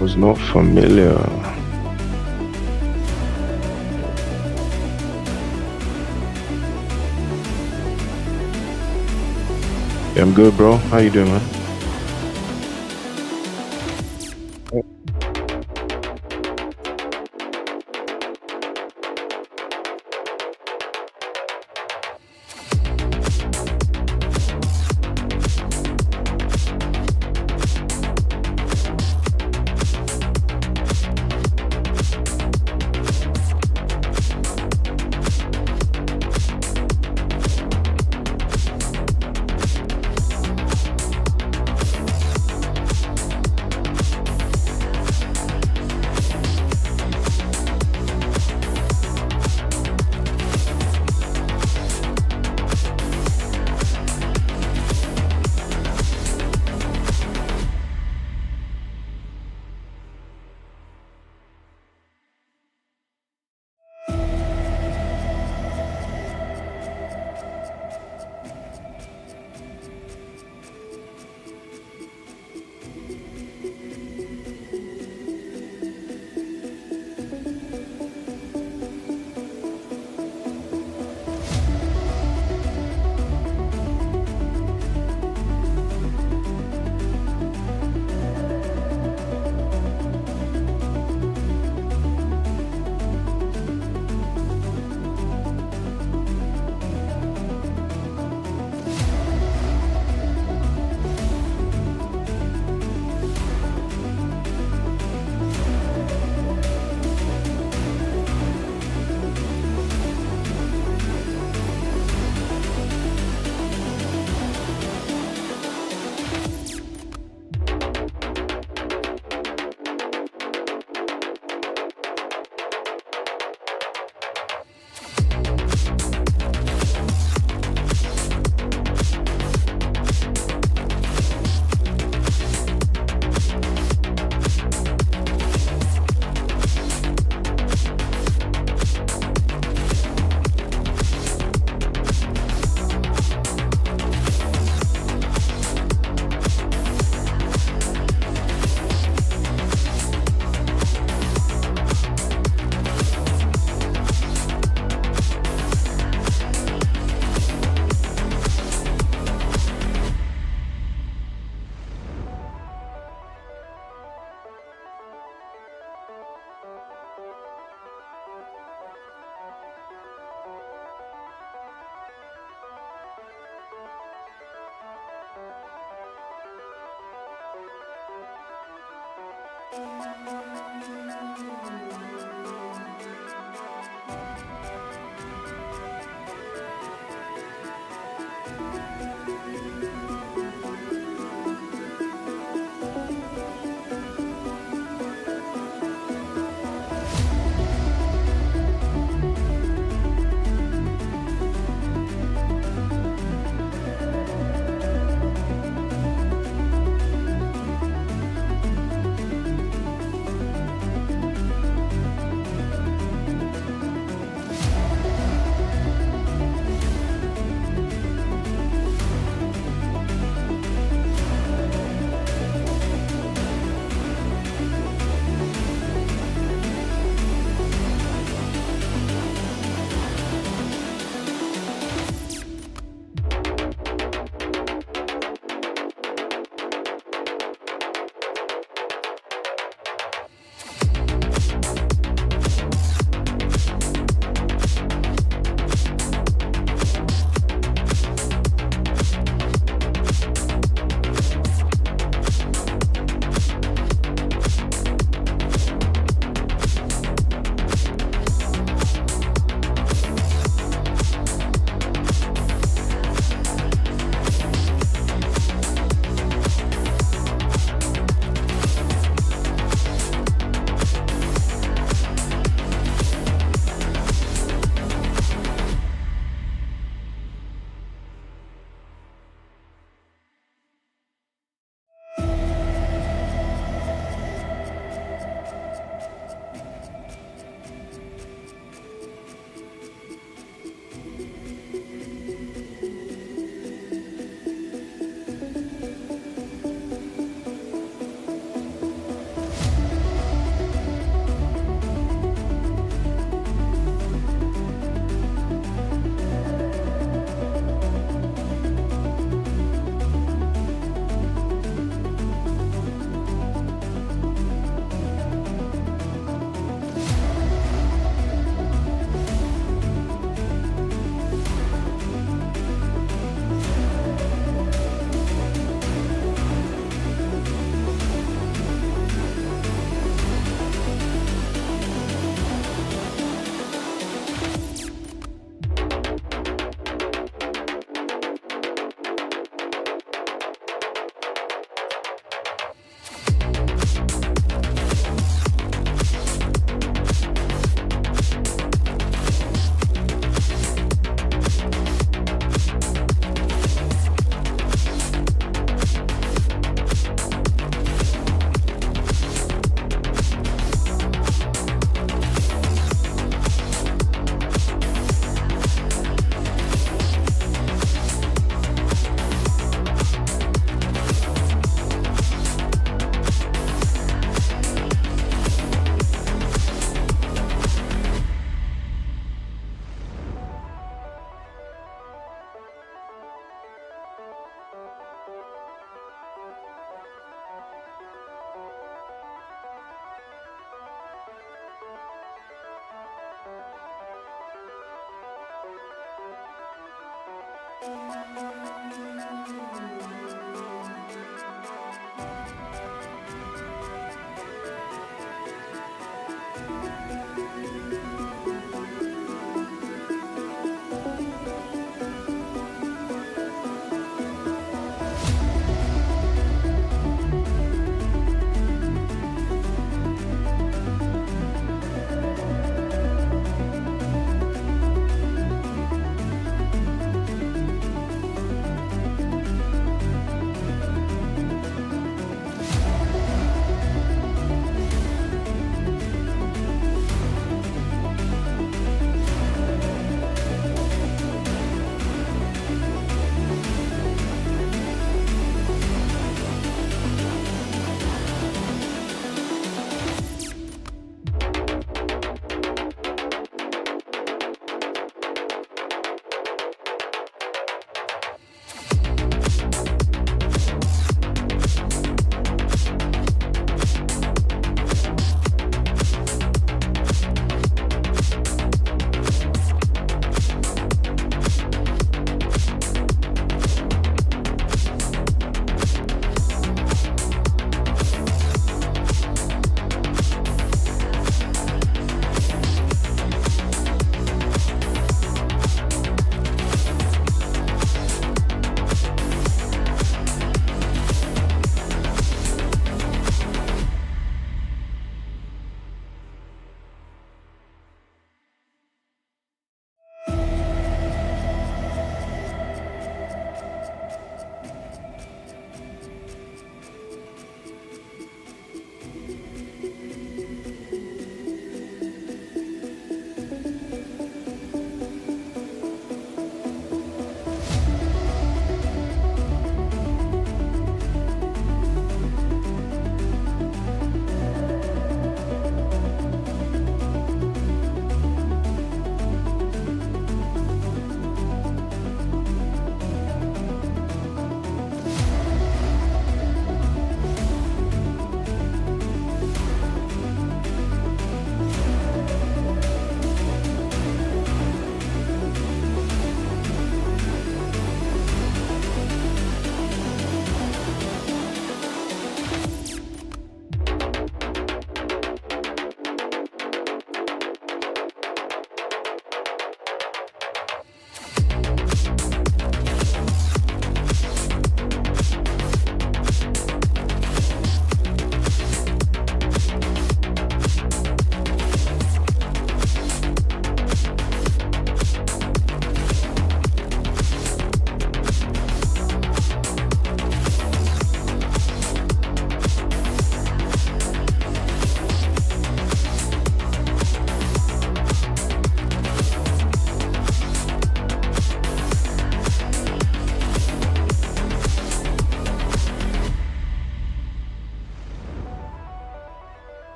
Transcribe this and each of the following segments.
Was not familiar. Yeah, I'm good, bro. How you doing, man?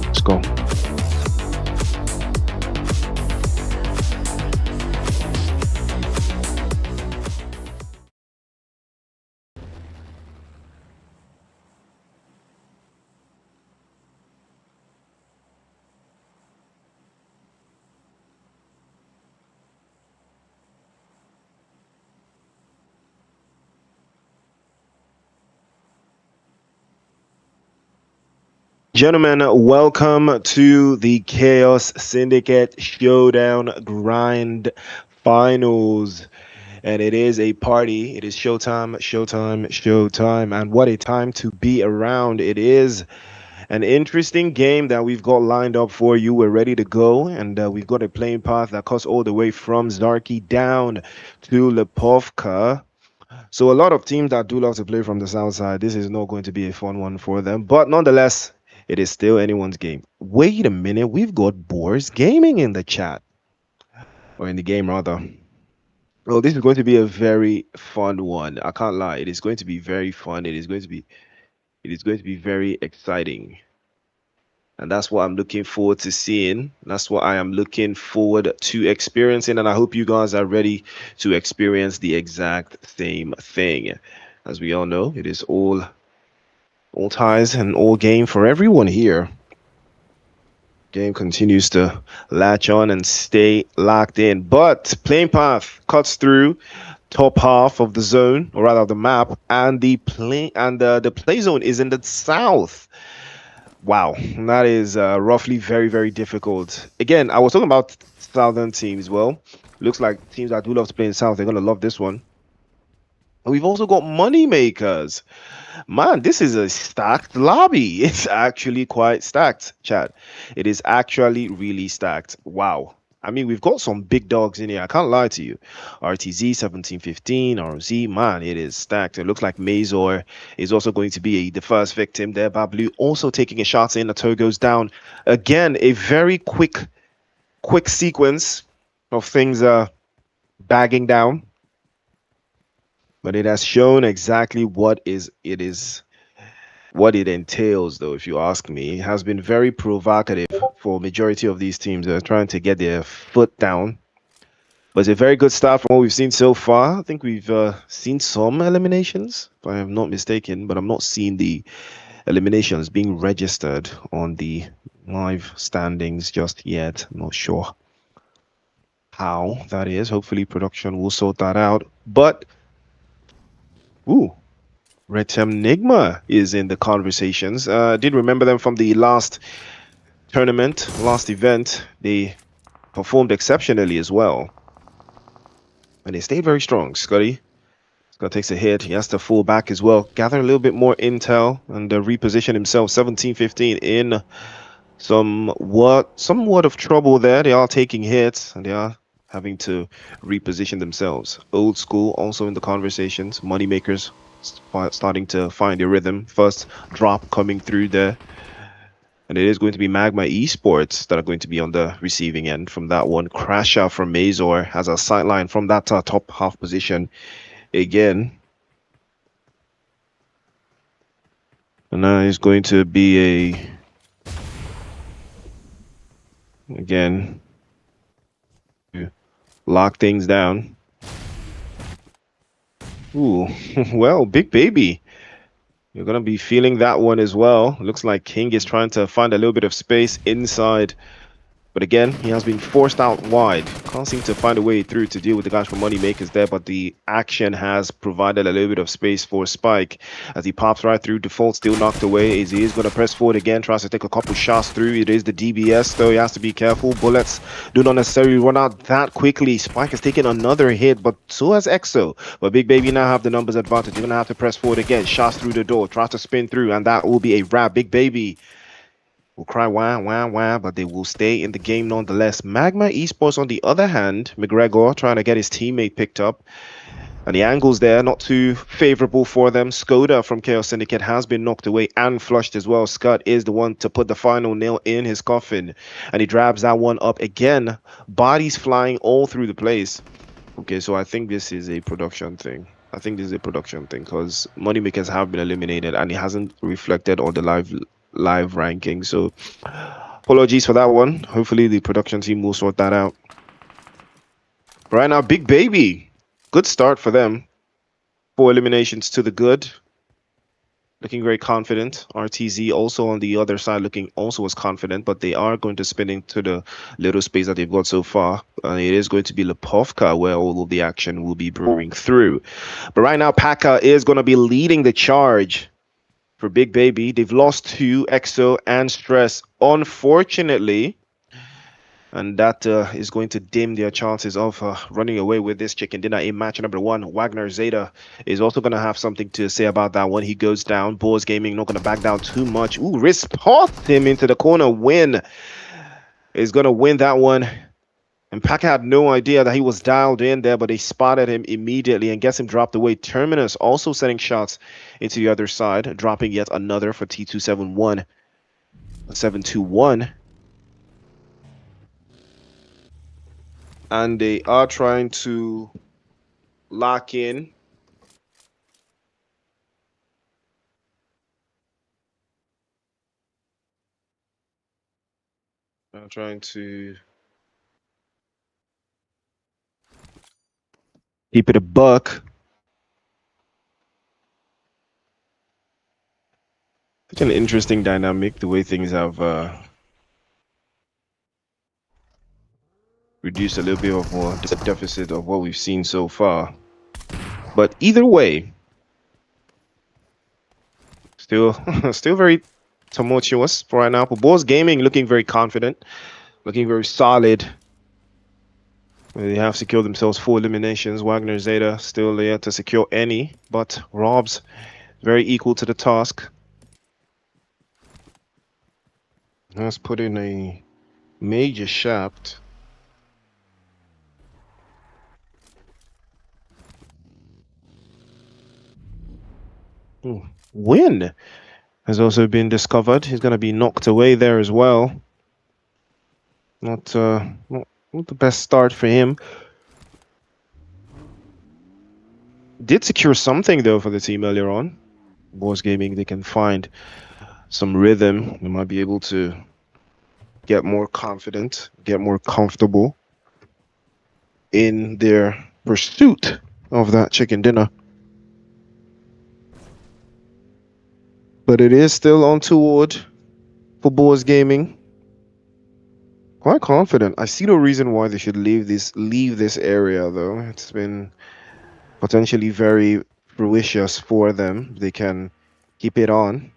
Let's go. Gentlemen, welcome to the Chaos Syndicate Showdown Grind Finals. And it is a party. It is showtime, showtime, showtime. And what a time to be around. It is an interesting game that we've got lined up for you. We're ready to go. And we've got a playing path that cuts all the way from Zarki down to Lipovka. So a lot of teams that do love to play from the south side, this is not going to be a fun one for them. But nonetheless, it is still anyone's game. Wait a minute, we've got Boars Gaming in the chat. Or in the game, rather. Well, this is going to be a very fun one. I can't lie. It is going to be very fun. It is going to be very exciting. And that's what I'm looking forward to seeing. That's what I am looking forward to experiencing. And I hope you guys are ready to experience the exact same thing. As we all know, it is all ties and all game for everyone here. Game continues to latch on and stay locked in. But playing path cuts through top half of the zone, or rather the map, and the play zone is in the south. Wow, that is roughly very, very difficult. Again, I was talking about southern teams. Well, looks like teams that do love to play in south, they're gonna love this one. We've also got money makers. Man, this is a stacked lobby. It's actually quite stacked, chat. It is actually really stacked. Wow. I mean, we've got some big dogs in here. I can't lie to you. RTZ 1715, RZ, man, it is stacked. It looks like Mazor is also going to be the first victim there. Bablu also taking a shot in. The toe goes down. Again, a very quick sequence of things bagging down. But it has shown exactly what it entails, though, if you ask me. It has been very provocative for majority of these teams that are trying to get their foot down. But it's a very good start from what we've seen so far. I think we've seen some eliminations, if I am not mistaken, but I'm not seeing the eliminations being registered on the live standings just yet. I'm not sure how that is. Hopefully production will sort that out. But ooh, Retemnigma is in the conversations. Did remember them from the last tournament, last event. They performed exceptionally as well. And they stayed very strong. Scott takes a hit. He has to fall back as well. Gather a little bit more intel and reposition himself. 17-15 in somewhat of trouble there. They are taking hits and they are having to reposition themselves. Old School also in the conversations. Moneymakers starting to find their rhythm. First drop coming through there. And it is going to be Magma Esports that are going to be on the receiving end from that one. Crash out from Mazor has a sightline from that top half position. Again, And now it's going to be again, to lock things down. Ooh, well, Big Baby. You're going to be feeling that one as well. Looks like King is trying to find a little bit of space inside. But again, he has been forced out wide. Can't seem to find a way through to deal with the guys from Moneymakers there, but the action has provided a little bit of space for Spike as he pops right through. Default still knocked away as he is going to press forward again, tries to take a couple shots through. It is the DBS, though. He has to be careful. Bullets do not necessarily run out that quickly. Spike has taken another hit, but so has EXO. But Big Baby now have the numbers advantage. You're going to have to press forward again. Shots through the door, tries to spin through, and that will be a wrap. Big Baby will cry wah, wah, wah, but they will stay in the game nonetheless. Magma Esports, on the other hand, McGregor trying to get his teammate picked up. And the angles there, not too favorable for them. Skoda from Chaos Syndicate has been knocked away and flushed as well. Scott is the one to put the final nail in his coffin. And he grabs that one up again. Bodies flying all through the place. Okay, so I think this is a production thing. I think this is a production thing because Moneymakers have been eliminated and it hasn't reflected on the live ranking. So apologies for that one. Hopefully the production team will sort that out. Right now, Big Baby, good start for them. 4 eliminations to the good. Looking very confident. RTZ also on the other side looking also as confident, but they are going to spin into the little space that they've got so far. It is going to be Lepovka where all of the action will be brewing through. But right now, Paka is going to be leading the charge for Big Baby. They've lost to EXO and Stress, unfortunately. And that is going to dim their chances of running away with this chicken dinner in match number 1. Wagner Zeta is also going to have something to say about that when he goes down. Boars Gaming not going to back down too much. Ooh, riposte him into the corner. Win is going to win that one. And Paka had no idea that he was dialed in there, but they spotted him immediately and gets him dropped away. Terminus also sending shots into the other side, dropping yet another for T271. 721. And they are trying to lock in. I'm trying to keep it a buck. Such an interesting dynamic, the way things have reduced a little bit of the deficit of what we've seen so far. But either way, still very tumultuous for right now. But Boars Gaming looking very confident, looking very solid. They have secured themselves 4 eliminations. Wagner Zeta still there to secure any, but Rob's very equal to the task. Let's put in a major shaft. Ooh, Win has also been discovered. He's going to be knocked away there as well. Not the best start for him. Did secure something though for the team earlier on. Boars Gaming, they can find some rhythm. They might be able to get more confident, get more comfortable in their pursuit of that chicken dinner. But it is still untoward for Boars Gaming. Quite confident. I see no reason why they should leave this area though. It's been potentially very fruitious for them. They can keep it on.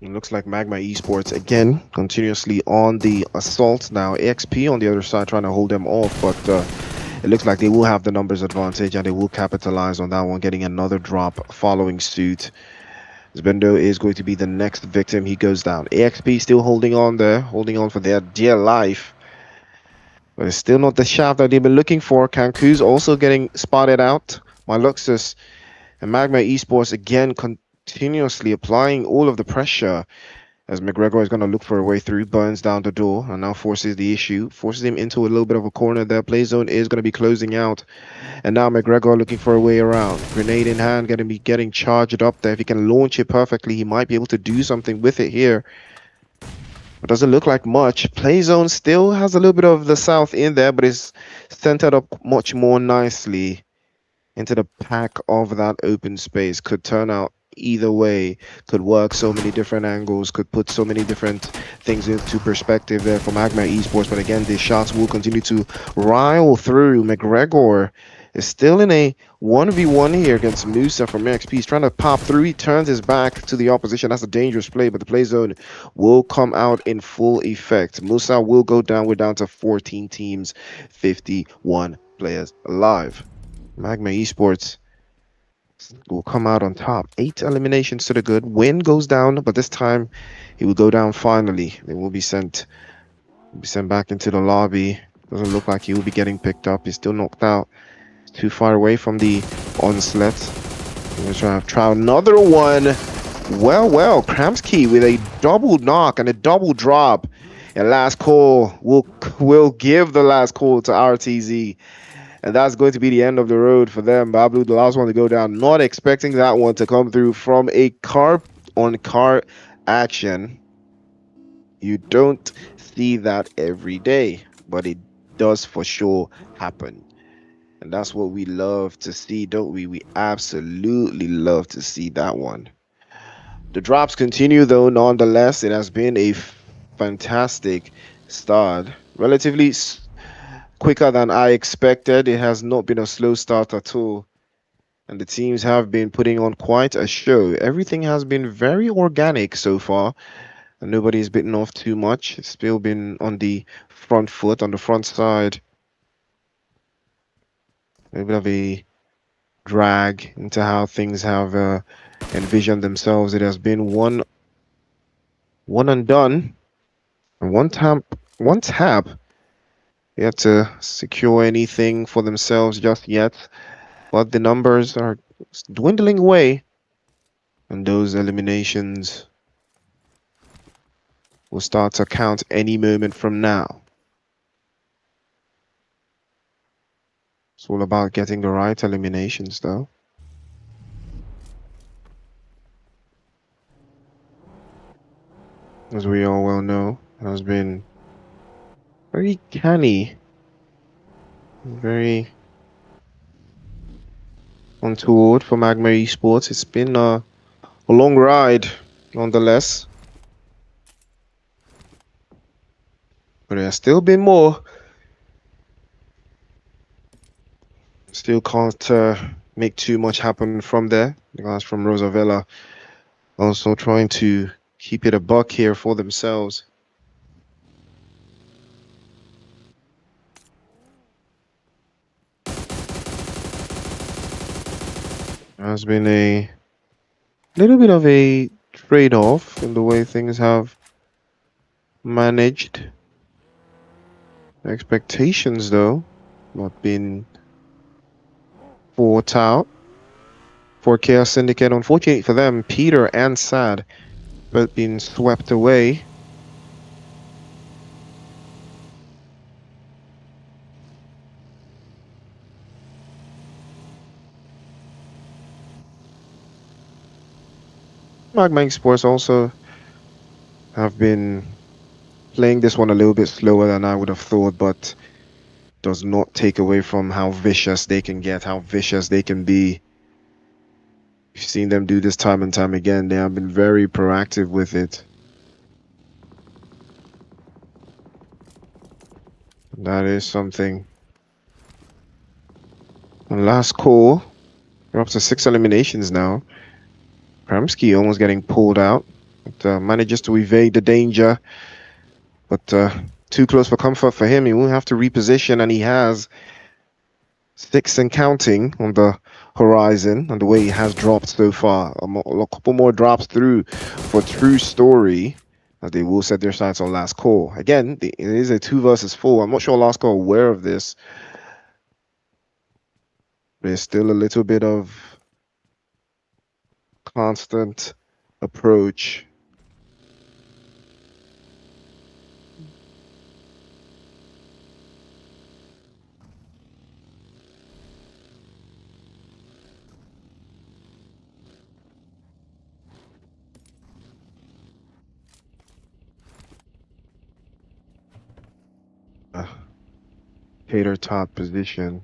It looks like Magma Esports again continuously on the assault now. AXP on the other side trying to hold them off, but it looks like they will have the numbers advantage and they will capitalize on that one, getting another drop following suit. Zbendo is going to be the next victim. He goes down. AXP still holding on there, holding on for their dear life. But it's still not the shaft that they've been looking for. Kanku's also getting spotted out. Myluxus and Magma Esports again continuously applying all of the pressure. as McGregor is going to look for a way through, burns down the door, and now forces the issue, forces him into a little bit of a corner there. Play zone is going to be closing out, and now McGregor looking for a way around. Grenade in hand, going to be getting charged up there. If he can launch it perfectly, he might be able to do something with it here. It doesn't look like much. Play zone still has a little bit of the south in there, but it's centered up much more nicely into the pack of that open space. Could turn out either way, could work so many different angles, could put so many different things into perspective there for Magma Esports. But again, the shots will continue to rile through. McGregor is still in a 1v1 here against Musa from XP. He's trying to pop through. He turns his back to the opposition. That's a dangerous play, but the play zone will come out in full effect. Musa will go down. We're down to 14 teams, 51 players alive. Magma Esports will come out on top. 8 eliminations to the good. Win goes down, but this time he will go down finally. They will be sent back into the lobby. Doesn't look like he will be getting picked up. He's still knocked out. He's too far away from the onslaught. We're trying to try another one. Well, Kramsky with a double knock and a double drop. And last call will give the last call to RTZ. And that's going to be the end of the road for them. Bablu, the last one to go down. Not expecting that one to come through from a car-on-car action. You don't see that every day, but it does for sure happen. And that's what we love to see, don't we? We absolutely love to see that one. The drops continue, though, nonetheless. It has been a fantastic start. Relatively quicker than I expected. It has not been a slow start at all. And the teams have been putting on quite a show. Everything has been very organic so far. And nobody's bitten off too much. It's still been on the front foot, on the front side. A bit of a drag into how things have envisioned themselves. It has been one and done. And one tap. Yet to secure anything for themselves just yet. But the numbers are dwindling away. And those eliminations will start to count any moment from now. It's all about getting the right eliminations, though. As we all well know, it has been very canny, very untoward for Magma Esports. It's been a long ride, nonetheless. But there's still been more. Still can't make too much happen from there. The guys from Rosavella also trying to keep it a buck here for themselves. Has been a little bit of a trade-off in the way things have managed. Expectations, though, not been fought out for Chaos Syndicate. Unfortunately for them, Peter and Sad both been swept away. Magma Sports also have been playing this one a little bit slower than I would have thought, but does not take away from how vicious they can get, how vicious they can be. We've seen them do this time and time again. They have been very proactive with it. That is something. And last call. We're up to 6 eliminations now. Kramsky almost getting pulled out. But, manages to evade the danger. But too close for comfort for him. He will have to reposition, and he has 6 and counting on the horizon. And the way he has dropped so far. A couple more drops through for True Story. As they will set their sights on last call. Again, it is a 2 versus 4. I'm not sure last call aware of this. There's still a little bit of constant approach. Tater tot position.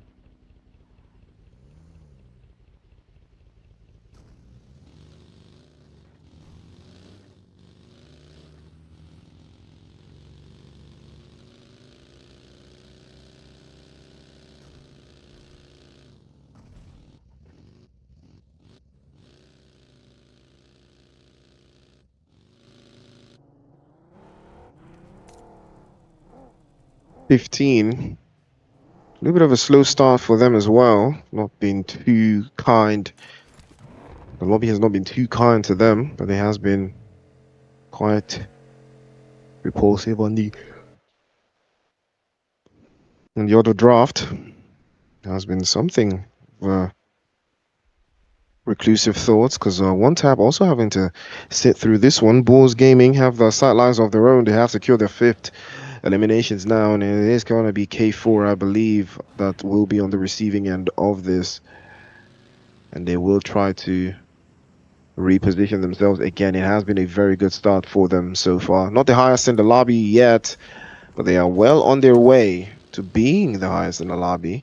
$15. A little bit of a slow start for them as well. Not being too kind. The lobby has not been too kind to them, but it has been quite repulsive on the other draft. There has been something reclusive thoughts because one tab also having to sit through this one. Bulls Gaming have the sightlines of their own. They have secured their fifth eliminations now, and it is going to be K4, I believe, that will be on the receiving end of this, and they will try to reposition themselves again. It has been a very good start for them so far. Not the highest in the lobby yet, but they are well on their way to being the highest in the lobby.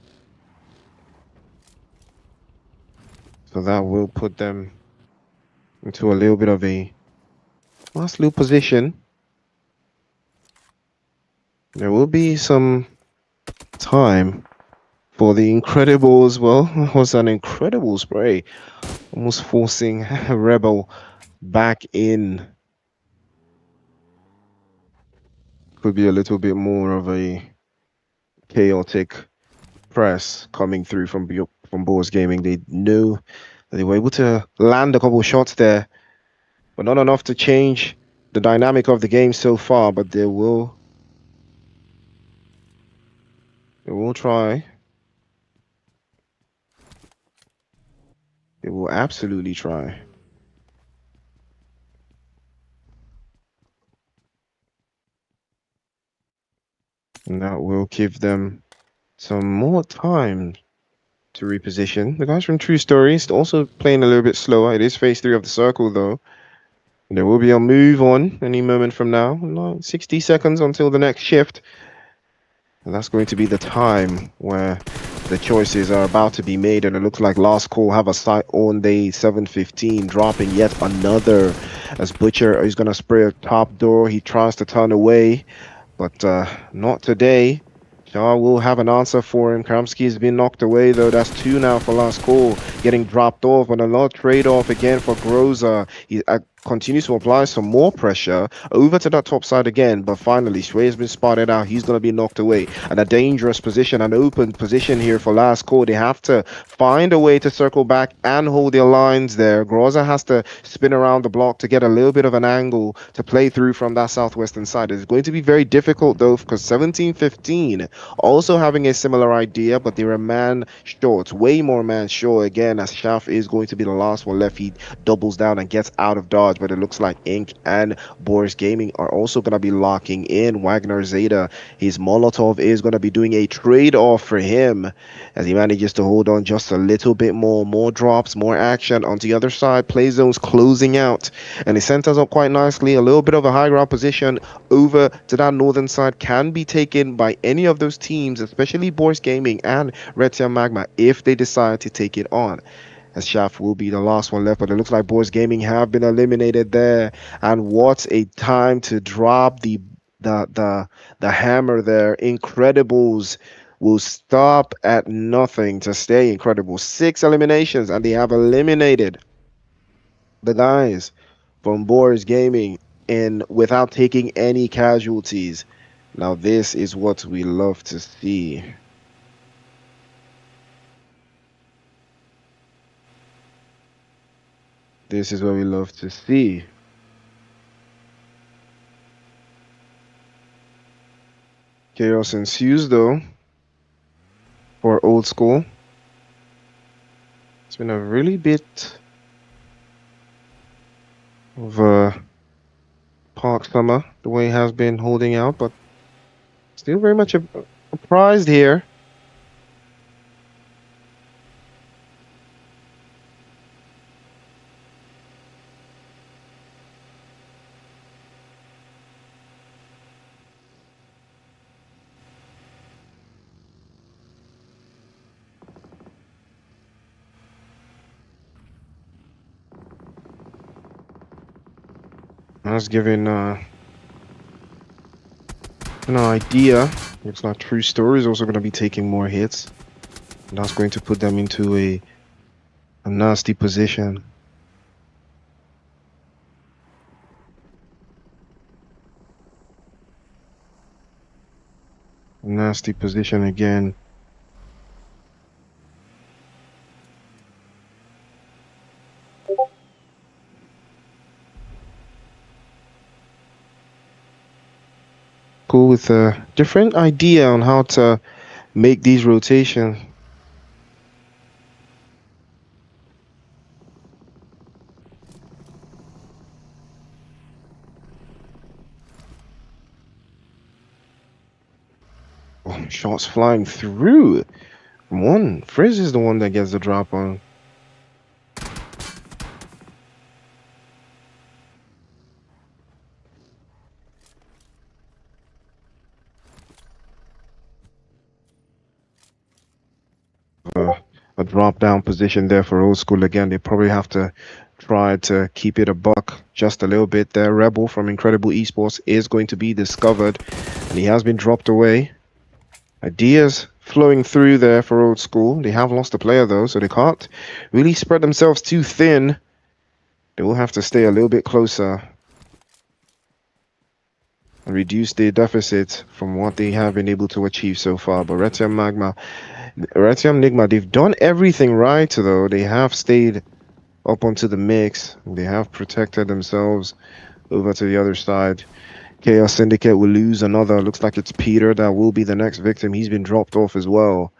So that will put them into a little bit of a last little position. There will be some time for the Incredibles. Well, it was an incredible spray, almost forcing Rebel back in. Could be a little bit more of a chaotic press coming through from Boars Gaming. They knew that they were able to land a couple of shots there, but not enough to change the dynamic of the game so far. But they will try. They will absolutely try. And that will give them some more time to reposition. The guys from True Stories also playing a little bit slower. It is phase 3 of the circle, though. There will be a move on any moment from now. Like 60 seconds until the next shift. And that's going to be the time where the choices are about to be made. And it looks like Last Call have a sight on day 7:15, dropping yet another. As Butcher is going to spray a top door. He tries to turn away, but not today. Shaw will have an answer for him. Kramsky has been knocked away, though. That's two now for Last Call. Getting dropped off, and another trade-off again for Groza. He continues to apply some more pressure over to that top side again, but finally Shui has been spotted out. He's going to be knocked away, and a dangerous position, an open position here for Last Call. They have to find a way to circle back and hold their lines there. Groza has to spin around the block to get a little bit of an angle to play through from that southwestern side. It's going to be very difficult, though, because 17-15 also having a similar idea, but they're a man short, way more man short again, as Shaf is going to be the last one left. He doubles down and gets out of dodge, but it looks like Ink and Boris Gaming are also going to be locking in. Wagner Zeta, his Molotov is going to be doing a trade-off for him as he manages to hold on just a little bit more drops, more action on the other side. Play zones closing out, and he centers up quite nicely. A little bit of a high ground position over to that northern side can be taken by any of those teams, especially Boris Gaming and Retia Magma, if they decide to take it on. As Shaf will be the last one left, but it looks like Boris Gaming have been eliminated there. And what a time to drop the hammer there. Incredibles will stop at nothing to stay incredible. 6 eliminations, and they have eliminated the guys from Boris Gaming and without taking any casualties. Now this is what we love to see. This is what we love to see. Chaos ensues, though, for Old School. It's been a really bit of a Park Summer, the way he has been holding out, but still very much surprised here. Has given an idea. Looks like True Story is also going to be taking more hits. And that's going to put them into a nasty position. Nasty position again. Go with a different idea on how to make these rotations. Oh, shots flying through. One. Frizz is the one that gets the drop on. A drop down position there for Old School again. They probably have to try to keep it a buck just a little bit there. Rebel from Incredible Esports is going to be discovered, and he has been dropped away. Ideas flowing through there for Old School. They have lost a player though, so they can't really spread themselves too thin. They will have to stay a little bit closer and reduce their deficit from what they have been able to achieve so far. But Retium Nigma, they've done everything right though. They have stayed up onto the mix. They have protected themselves over to the other side. Chaos Syndicate will lose another. Looks like it's Peter that will be the next victim. He's been dropped off as well.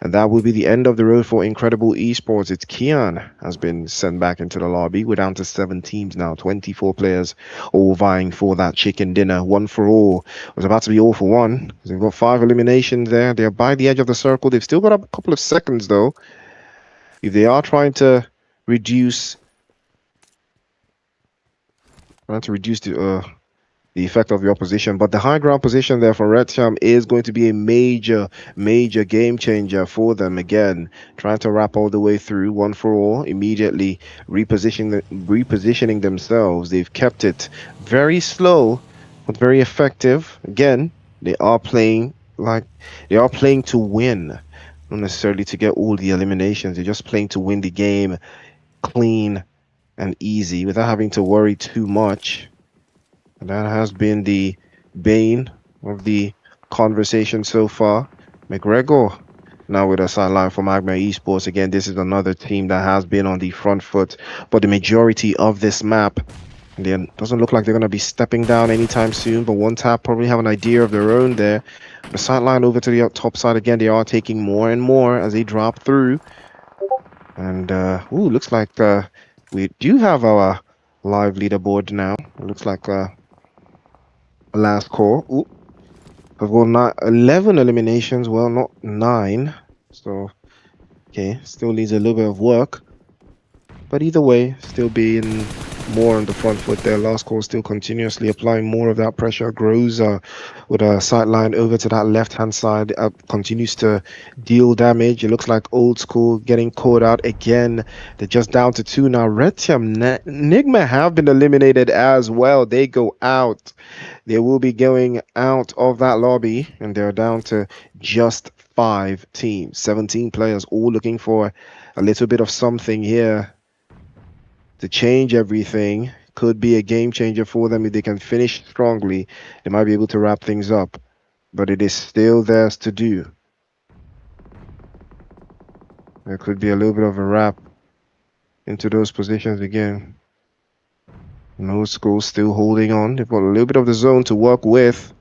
And that will be the end of the road for Incredible Esports. It's Kian has been sent back into the lobby. We're down to 7 teams now, 24 players all vying for that chicken dinner. One for all. It was about to be all for one. They've got 5 eliminations there. They're by the edge of the circle. They've still got a couple of seconds though. If they are trying to reduce the effect of the opposition, but the high ground position there for Retium is going to be a major game changer for them. Again, trying to wrap all the way through one for all, immediately repositioning themselves. They've kept it very slow but very effective. Again, they are playing to win, not necessarily to get all the eliminations. They're just playing to win the game clean and easy without having to worry too much. And that has been the bane of the conversation so far. McGregor now with a sideline for Magma Esports. Again, this is another team that has been on the front foot, but the majority of this map, again, doesn't look like they're going to be stepping down anytime soon, but One Tap probably have an idea of their own there. The sideline over to the top side again, they are taking more and more as they drop through. And, looks like we do have our live leaderboard now. It looks like last call. Ooh, I've got 11 eliminations. Well, not 9. So, okay, still needs a little bit of work. But either way, still being more on the front foot there. Last call still continuously applying more of that pressure. Grows with a sideline over to that left-hand side. Continues to deal damage. It looks like Old School getting caught out again. They're just down to 2 now. Retium Nigma have been eliminated as well. They go out. They will be going out of that lobby, and they're down to just 5 teams. 17 players all looking for a little bit of something here to change everything. Could be a game changer for them if they can finish strongly. They might be able to wrap things up, but it is still theirs to do. There could be a little bit of a wrap into those positions again. No School still holding on. They've got a little bit of the zone to work with.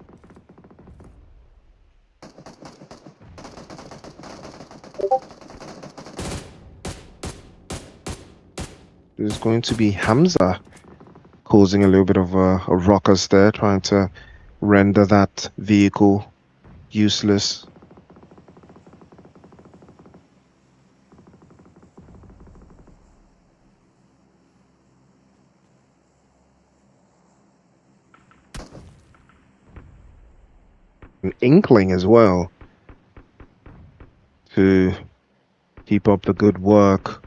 There's going to be Hamza causing a little bit of a ruckus there, trying to render that vehicle useless. An inkling as well to keep up the good work.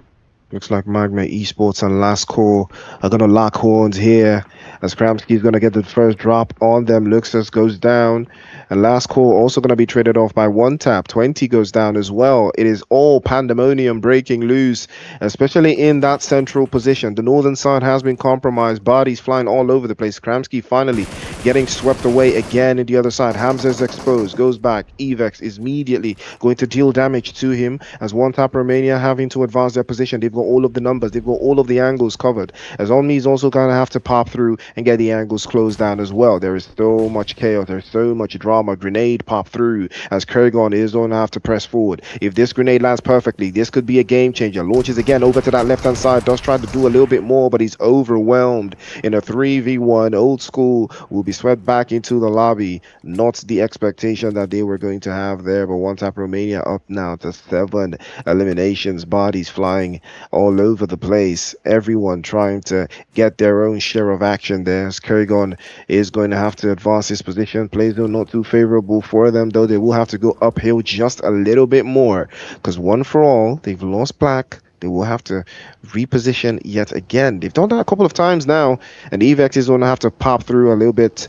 Looks like Magma Esports and Last Call are gonna lock horns here as Kramsky's gonna get the first drop on them. Luxus goes down, and Last Call also gonna be traded off by one tap. 20 goes down as well. It is all pandemonium breaking loose, especially in that central position. The northern side has been compromised. Bodies flying all over the place. Kramsky finally getting swept away again in the other side. Hamza's exposed, goes back. Evex is immediately going to deal damage to him as one tap Romania having to advance their position. They've got all of the numbers, they've got all of the angles covered. As Omni is also going to have to pop through and get the angles closed down as well. There is so much chaos, there's so much drama. Grenade pop through as Kurgon is going to have to press forward. If this grenade lands perfectly, this could be a game changer. Launches again over to that left hand side, does try to do a little bit more, but he's overwhelmed in a 3v1. Old School will be swept back into the lobby. Not the expectation that they were going to have there, but one tap Romania up now to 7 eliminations. Bodies flying all over the place. Everyone trying to get their own share of action there. As Kurgon is going to have to advance his position. Plays though not too favorable for them, though they will have to go uphill just a little bit more because one for all, they've lost Black. They will have to reposition yet again. They've done that a couple of times now, and Evex is going to have to pop through a little bit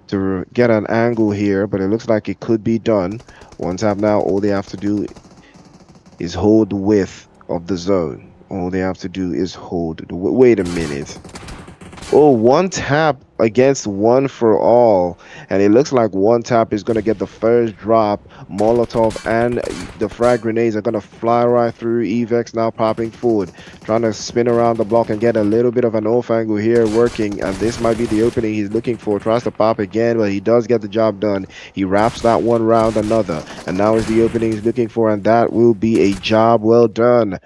to get an angle here, but it looks like it could be done. One tap now, all they have to do is hold the width of the zone. All they have to do is hold the wait a minute. Oh, one tap against one for all. And it looks like one tap is going to get the first drop. Molotov and the frag grenades are going to fly right through. Evex now popping forward. Trying to spin around the block and get a little bit of an off angle here working. And this might be the opening he's looking for. Tries to pop again, but he does get the job done. He wraps that one round another. And now is the opening he's looking for. And that will be a job well done,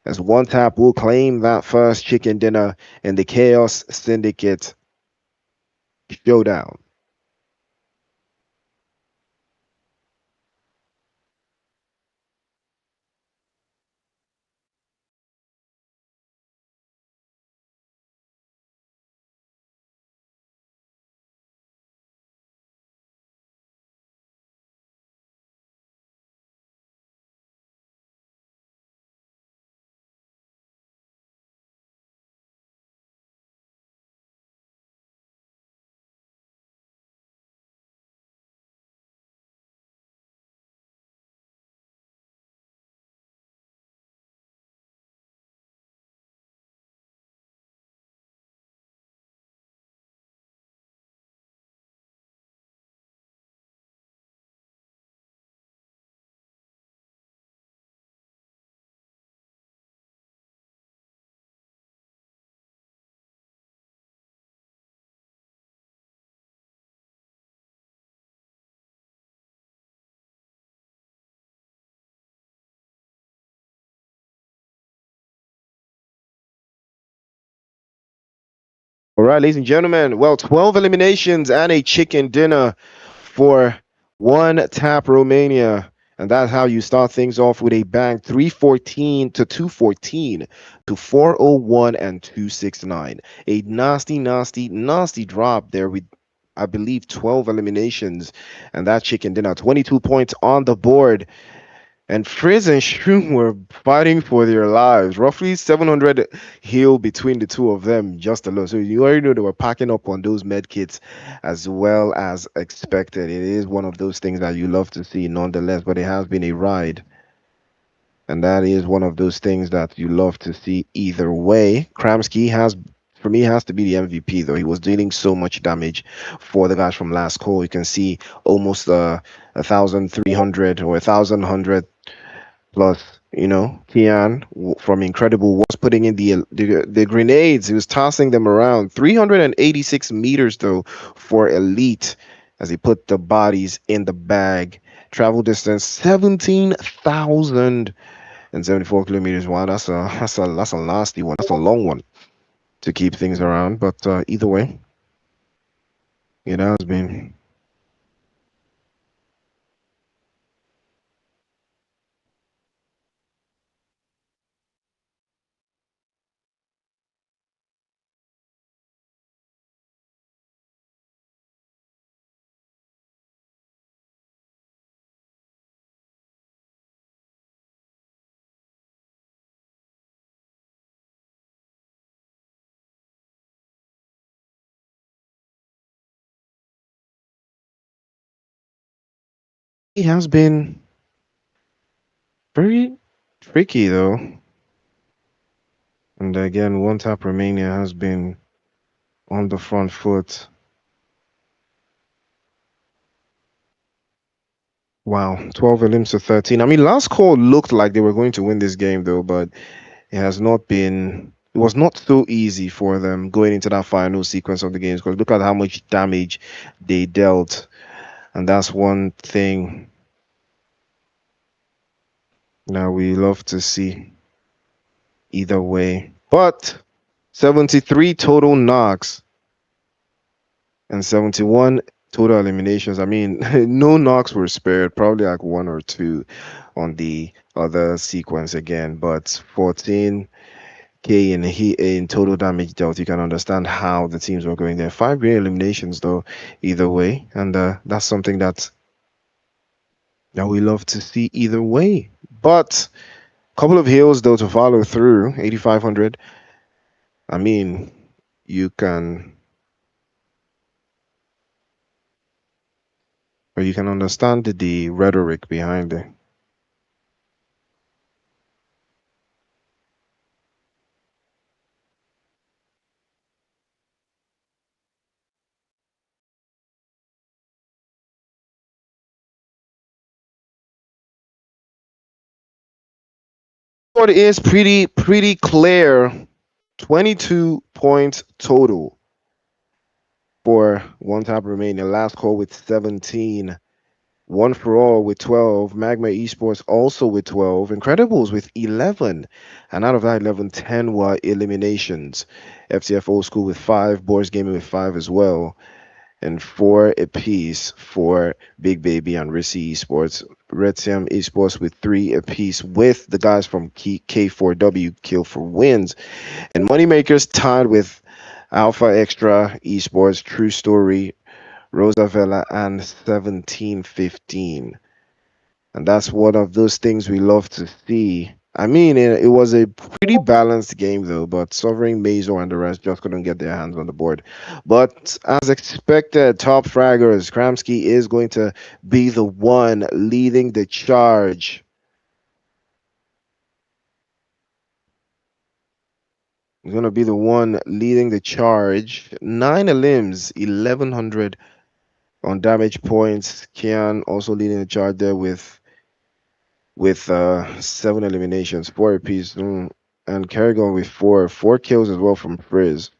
as one tap will claim that first chicken dinner in the Chaos Syndicate showdown. All right, ladies and gentlemen. Well, 12 eliminations and a chicken dinner for one tap Romania. And that's how you start things off with a bang. 314 to 214 to 401 and 269. A nasty, nasty, nasty drop there with, I believe, 12 eliminations. And that chicken dinner, 22 points on the board. And Frizz and Shroom were fighting for their lives. Roughly 700 heal between the two of them just alone. So you already know they were packing up on those med kits as well as expected. It is one of those things that you love to see nonetheless, but it has been a ride. And that is one of those things that you love to see either way. Kramsky has, for me, has to be the MVP, though. He was dealing so much damage for the guys from last call. You can see almost 1,300 or 1,100 plus, Tian from Incredible was putting in the grenades. He was tossing them around. 386 meters though for Elite as he put the bodies in the bag. Travel distance 17,074 kilometers. Wow, that's a nasty one. That's a long one to keep things around. But either way, it has been. It has been very tricky though. And again, One Tap Romania has been on the front foot. Wow, 12 elims to 13. I mean, last call looked like they were going to win this game though, but it has not been. It was not so easy for them going into that final sequence of the games because look at how much damage they dealt, and that's one thing that we love to see either way. But 73 total knocks and 71 total eliminations. I mean, no knocks were spared, probably like one or two on the other sequence again, but 14K in total damage dealt. You can understand how the teams were going there. 5 great eliminations though, either way, and that's something that we love to see either way. But a couple of heals though to follow through. 8,500. I mean, you can, or you can understand the rhetoric behind it. Score is pretty clear. 22 points total for One Tap Romania. Last call with 17. One for All with 12. Magma Esports also with 12. Incredibles with 11. And out of that 11, 10 were eliminations. FTF Old School with 5. Boris Gaming with 5 as well. And 4 apiece for Big Baby and Rissy Esports. Red Sam Esports with 3 apiece with the guys from K4W Kill for Wins. And Moneymakers tied with Alpha Extra Esports, True Story, Rosavella, and 1715. And that's one of those things we love to see. I mean, it was a pretty balanced game, though, but Sovereign, Mazo, and the rest just couldn't get their hands on the board. But as expected, top fraggers, Kramsky is going to be the one leading the charge. He's going to be the one leading the charge. 9 elims, 1,100 on damage points. Kian also leading the charge there with 7 eliminations, 4 apiece. And Kerrigan with 4 kills as well from Frizz.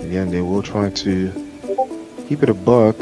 Again, they will try to keep it a buck.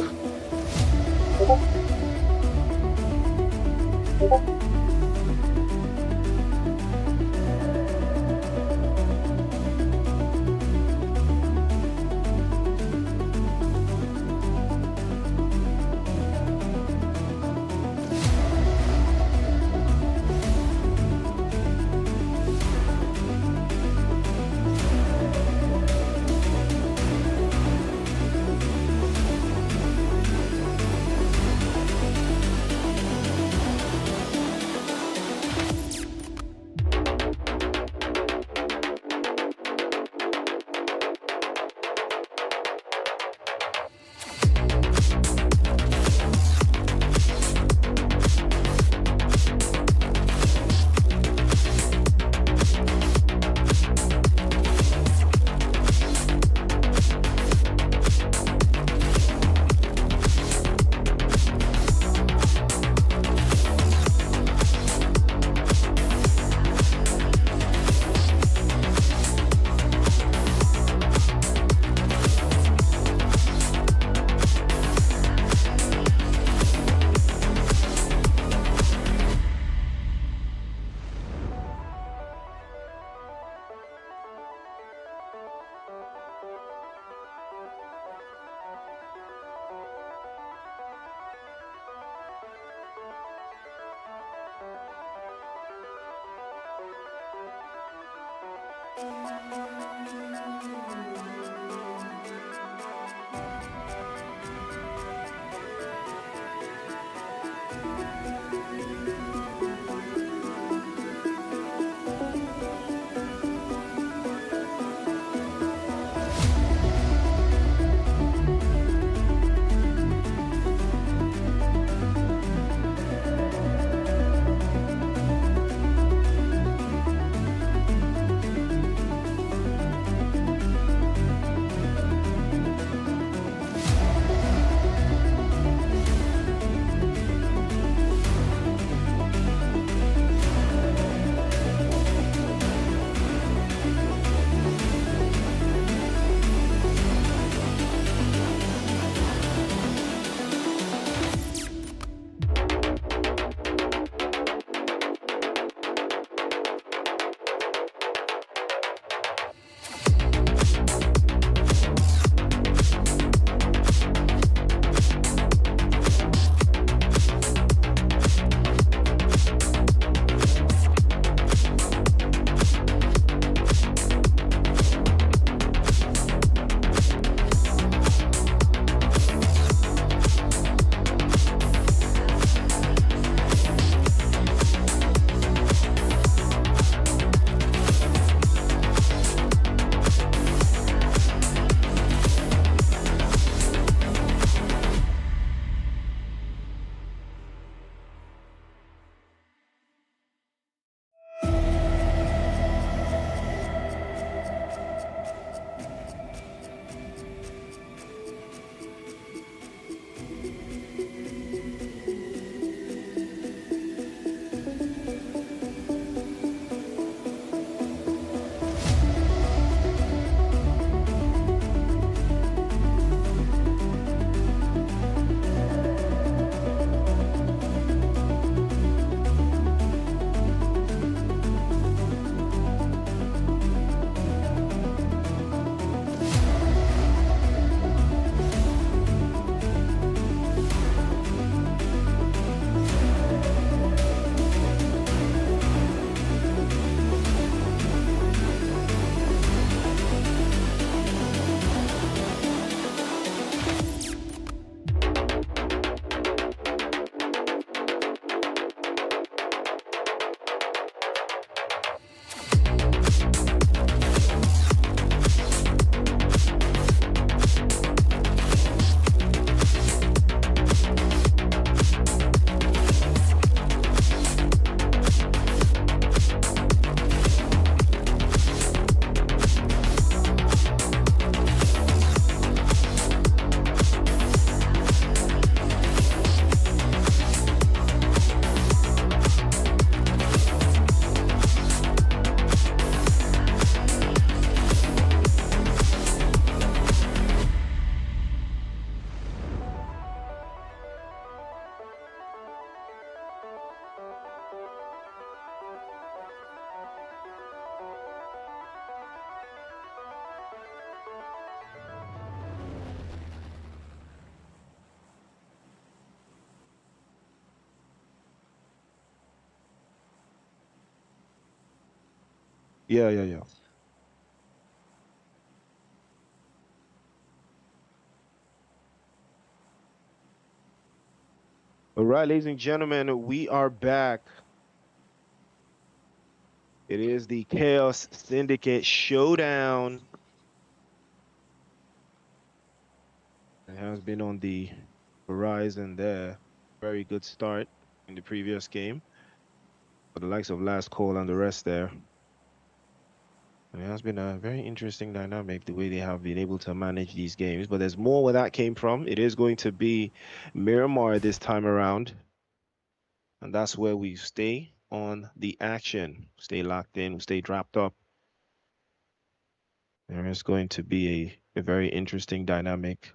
Yeah, yeah, yeah. All right, ladies and gentlemen, we are back. It is the Chaos Syndicate Showdown. It has been on the horizon there. Very good start in the previous game for the likes of Last Call and the rest there. And it has been a very interesting dynamic the way they have been able to manage these games. But there's more where that came from. It is going to be Miramar this time around. And that's where we stay on the action. Stay locked in, stay dropped up. There is going to be a very interesting dynamic.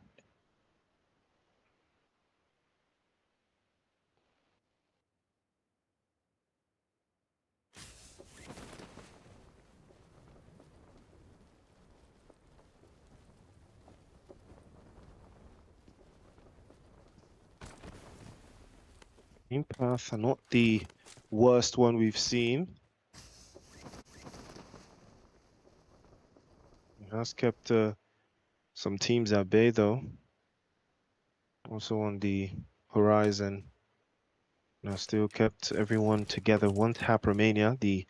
Game path, not the worst one we've seen. has kept some teams at bay, though. Also on the horizon. Now still kept everyone together. One tap Romania, the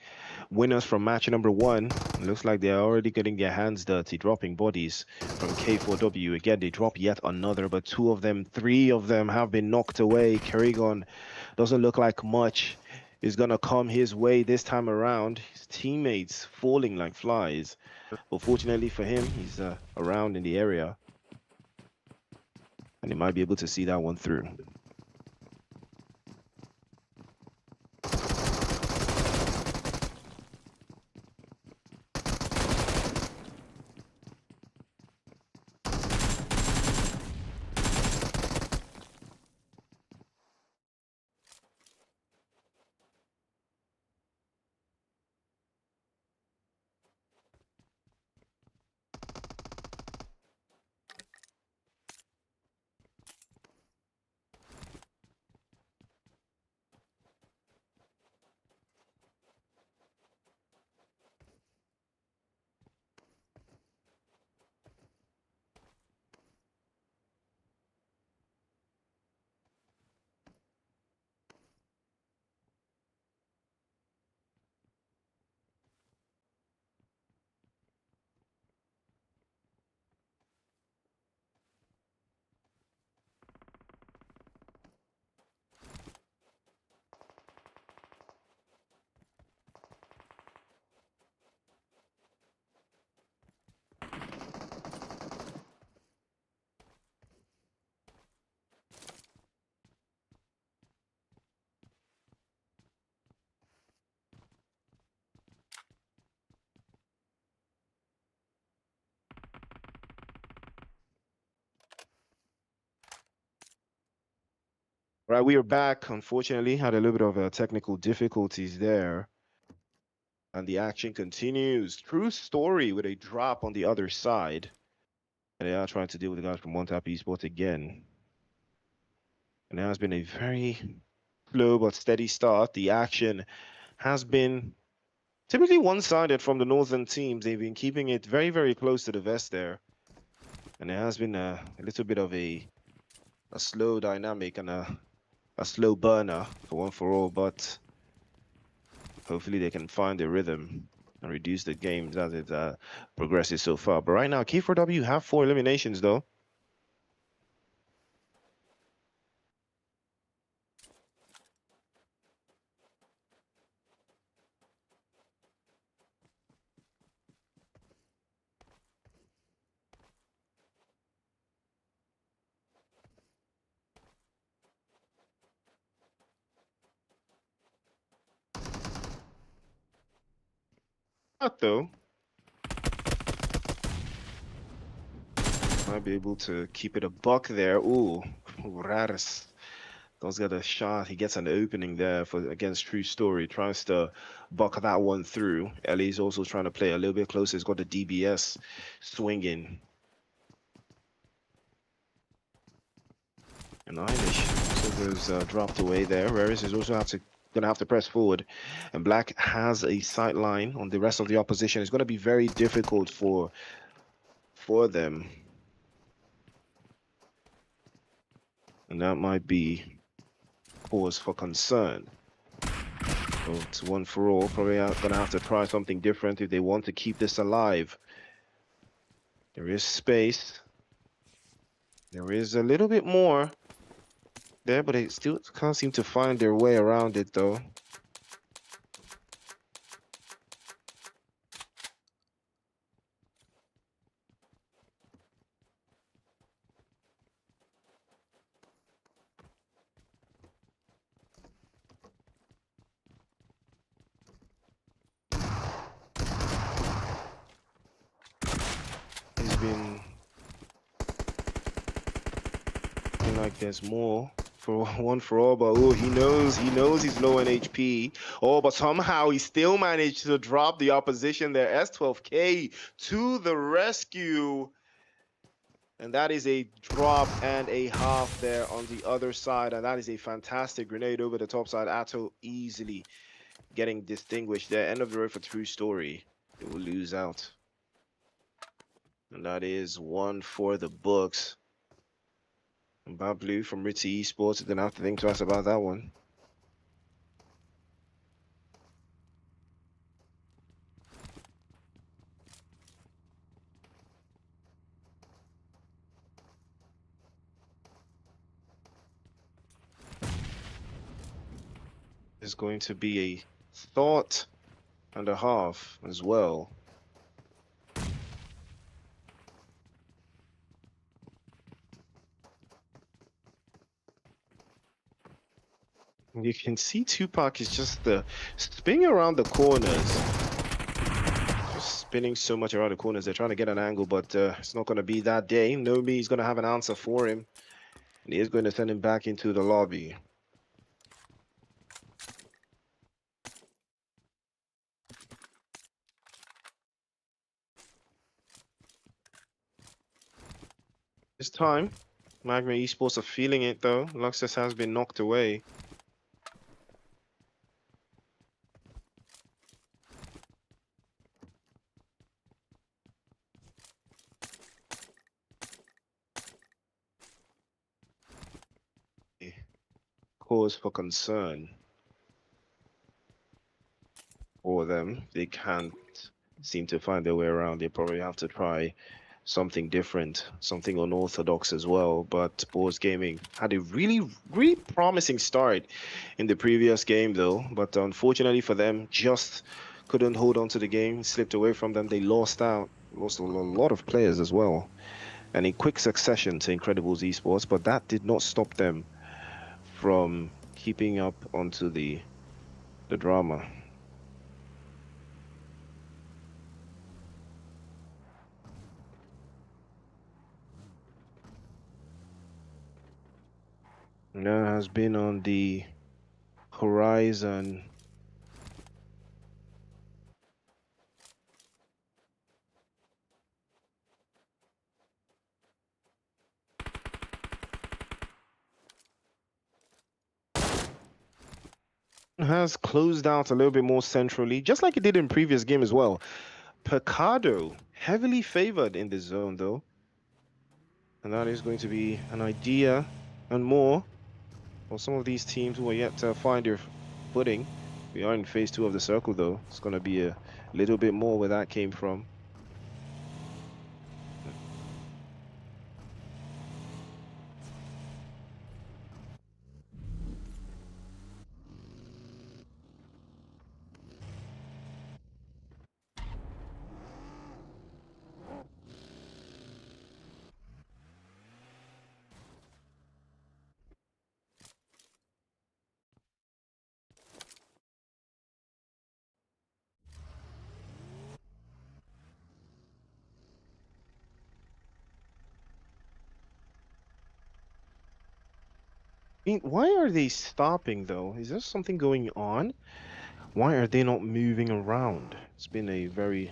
winners from match number 1. It looks like they're already getting their hands dirty, dropping bodies from K4W. Again, they drop yet another, but 3 of them have been knocked away. Kerrigan doesn't look like much is gonna come his way this time around. His teammates falling like flies. But fortunately for him, he's around in the area. And he might be able to see that one through. Right, we are back. Unfortunately, had a little bit of technical difficulties there. And the action continues. True story with a drop on the other side. And they are trying to deal with the guys from One Tap Esports again. And it has been a very slow but steady start. The action has been typically one-sided from the northern teams. They've been keeping it very, very close to the vest there. And it has been a little bit of a slow dynamic and a slow burner for One for All, but hopefully they can find their rhythm and reduce the games as it progresses so far. But right now, K4W have 4 eliminations, though. Not though. Might be able to keep it a buck there. Ooh, Raris does get a shot. He gets an opening there for against True Story. Tries to buck that one through. Ellie's also trying to play a little bit closer. He's got the DBS swinging. And Eilish also goes dropped away there. Raris is also gonna have to press forward, and Black has a sight line on the rest of the opposition. It's gonna be very difficult for them. And that might be cause for concern. So it's One for All. Probably gonna have to try something different if they want to keep this alive. There is space. There is a little bit more there, but they still can't seem to find their way around it though. He's been like there's more for One for All, but oh, he knows he's low in HP. Oh, but somehow he still managed to drop the opposition there. S12K to the rescue. And that is a drop and a half there on the other side. And that is a fantastic grenade over the top side. Atto easily getting distinguished there. End of the road for True Story. They will lose out. And that is one for the books. And Bablu from Ritzy Esports didn't have to think twice about that one. There's going to be a thought and a half as well. You can see Tupac is just spinning around the corners. Just spinning so much around the corners. They're trying to get an angle, but it's not going to be that day. Nomi is going to have an answer for him. And he is going to send him back into the lobby. This time, Magma Esports are feeling it though. Luxus has been knocked away. Cause for concern for them. They can't seem to find their way around. They probably have to try something different, something unorthodox as well. But Boars Gaming had a really promising start in the previous game though. But unfortunately for them, just couldn't hold on to the game, slipped away from them. They lost out, lost a lot of players as well. And in quick succession to Incredibles Esports, but that did not stop them from keeping up onto the drama. That has been on the horizon. Has closed out a little bit more centrally, just like it did in previous game as well. Picado heavily favored in this zone though. And that is going to be an idea and more for some of these teams who are yet to find their footing. We are in phase 2 of the circle though. It's going to be a little bit more where that came from. Why are they stopping though? Is there something going on? Why are they not moving around? It's been a very...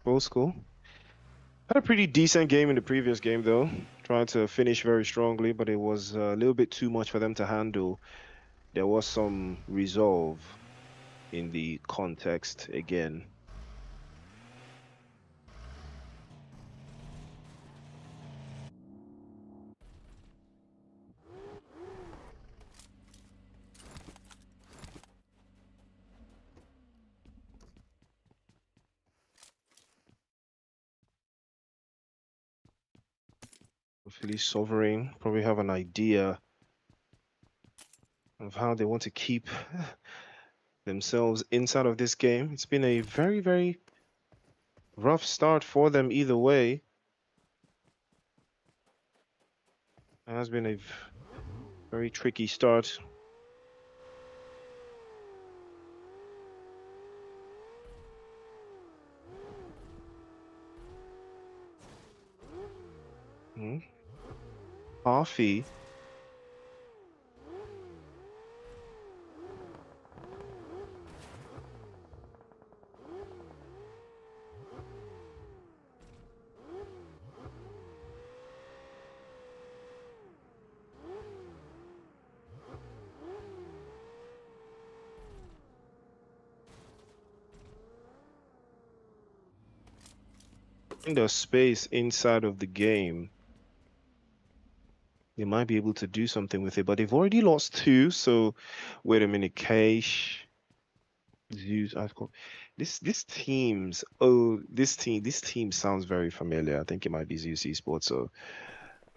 Old school. Had a pretty decent game in the previous game though. Trying to finish very strongly, but it was a little bit too much for them to handle. There was some resolve in the context again. Hopefully Sovereign probably have an idea of how they want to keep themselves inside of this game. It's been a very rough start for them either way. It has been a very tricky start. Coffee. in the space inside of the game, they might be able to do something with it. But they've already lost two, so wait a minute, Cash. Zeus, I've got this team sounds very familiar. I think it might be Zeus Esports, so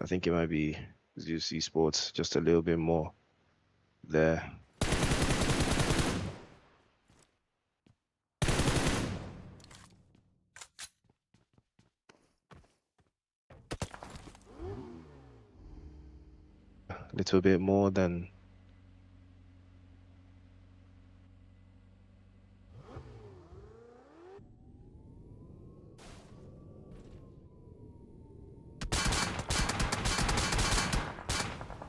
I think it might be Zeus Esports, just a little bit more there. A little bit more than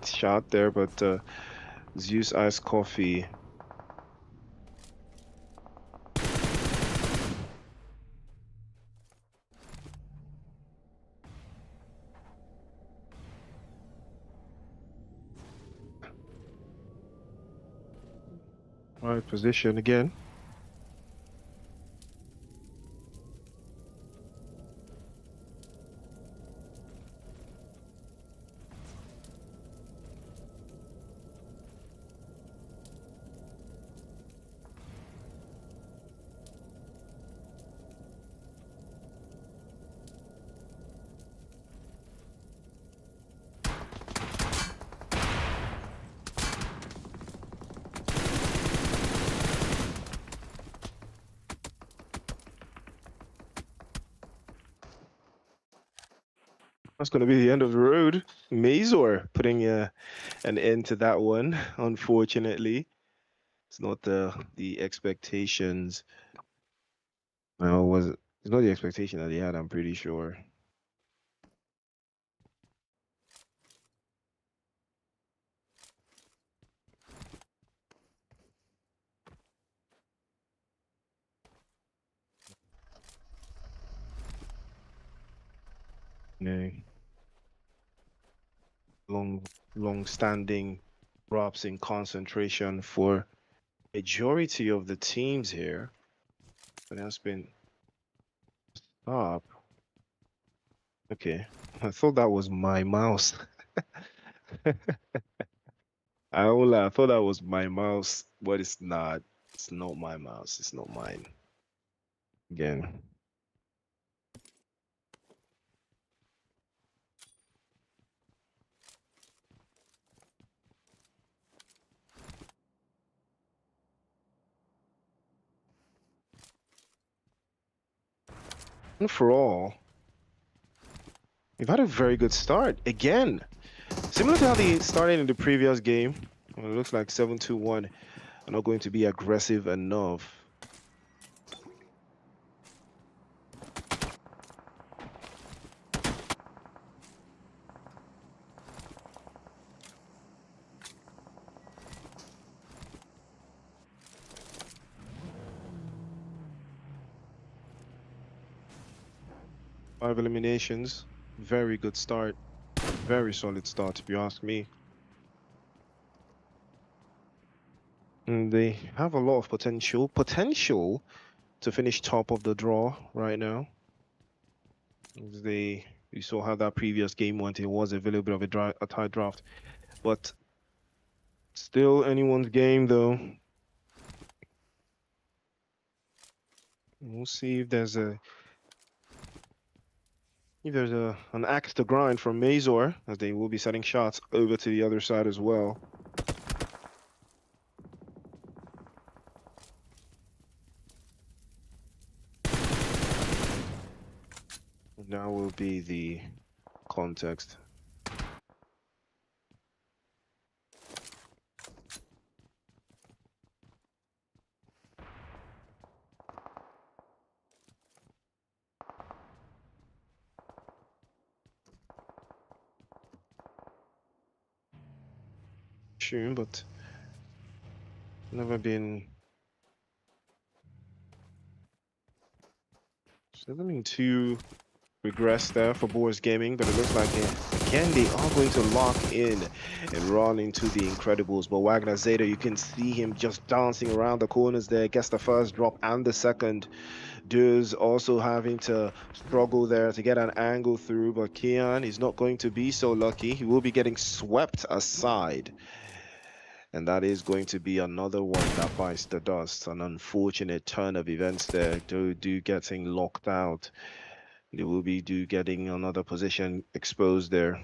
shot there, but Zeus Ice Coffee. Right position again. That's going to be the end of the road. Mazor putting an end to that one. Unfortunately, it's not the expectations. No, it's not the expectation that he had. I'm pretty sure. Yeah. Long-standing drops in concentration for majority of the teams here. But that's been up. Okay, I thought that was my mouse. I thought that was my mouse, but it's not. It's not my mouse. It's not mine. Again. And for all, we've had a very good start. Again, similar to how they started in the previous game. Well, it looks like 7-2-1 are not going to be aggressive enough. Five eliminations. Very good start. Very solid start, if you ask me. And they have a lot of potential. Potential to finish top of the draw right now. You saw how that previous game went. It was a little bit of a tight draft. But still anyone's game, though. We'll see if there's an axe to grind from Mazor, as they will be setting shots over to the other side as well. Now will be the context. Tune, but never been to regress there for Boris Gaming, but it looks like again they are going to lock in and run into the Incredibles. But Wagner Zeta, you can see him just dancing around the corners there, gets the first drop and the second Does also having to struggle there to get an angle through, but Kian is not going to be so lucky. He will be getting swept aside. And that is going to be another one that bites the dust. An unfortunate turn of events there. Do getting locked out. They will be do getting another position exposed there.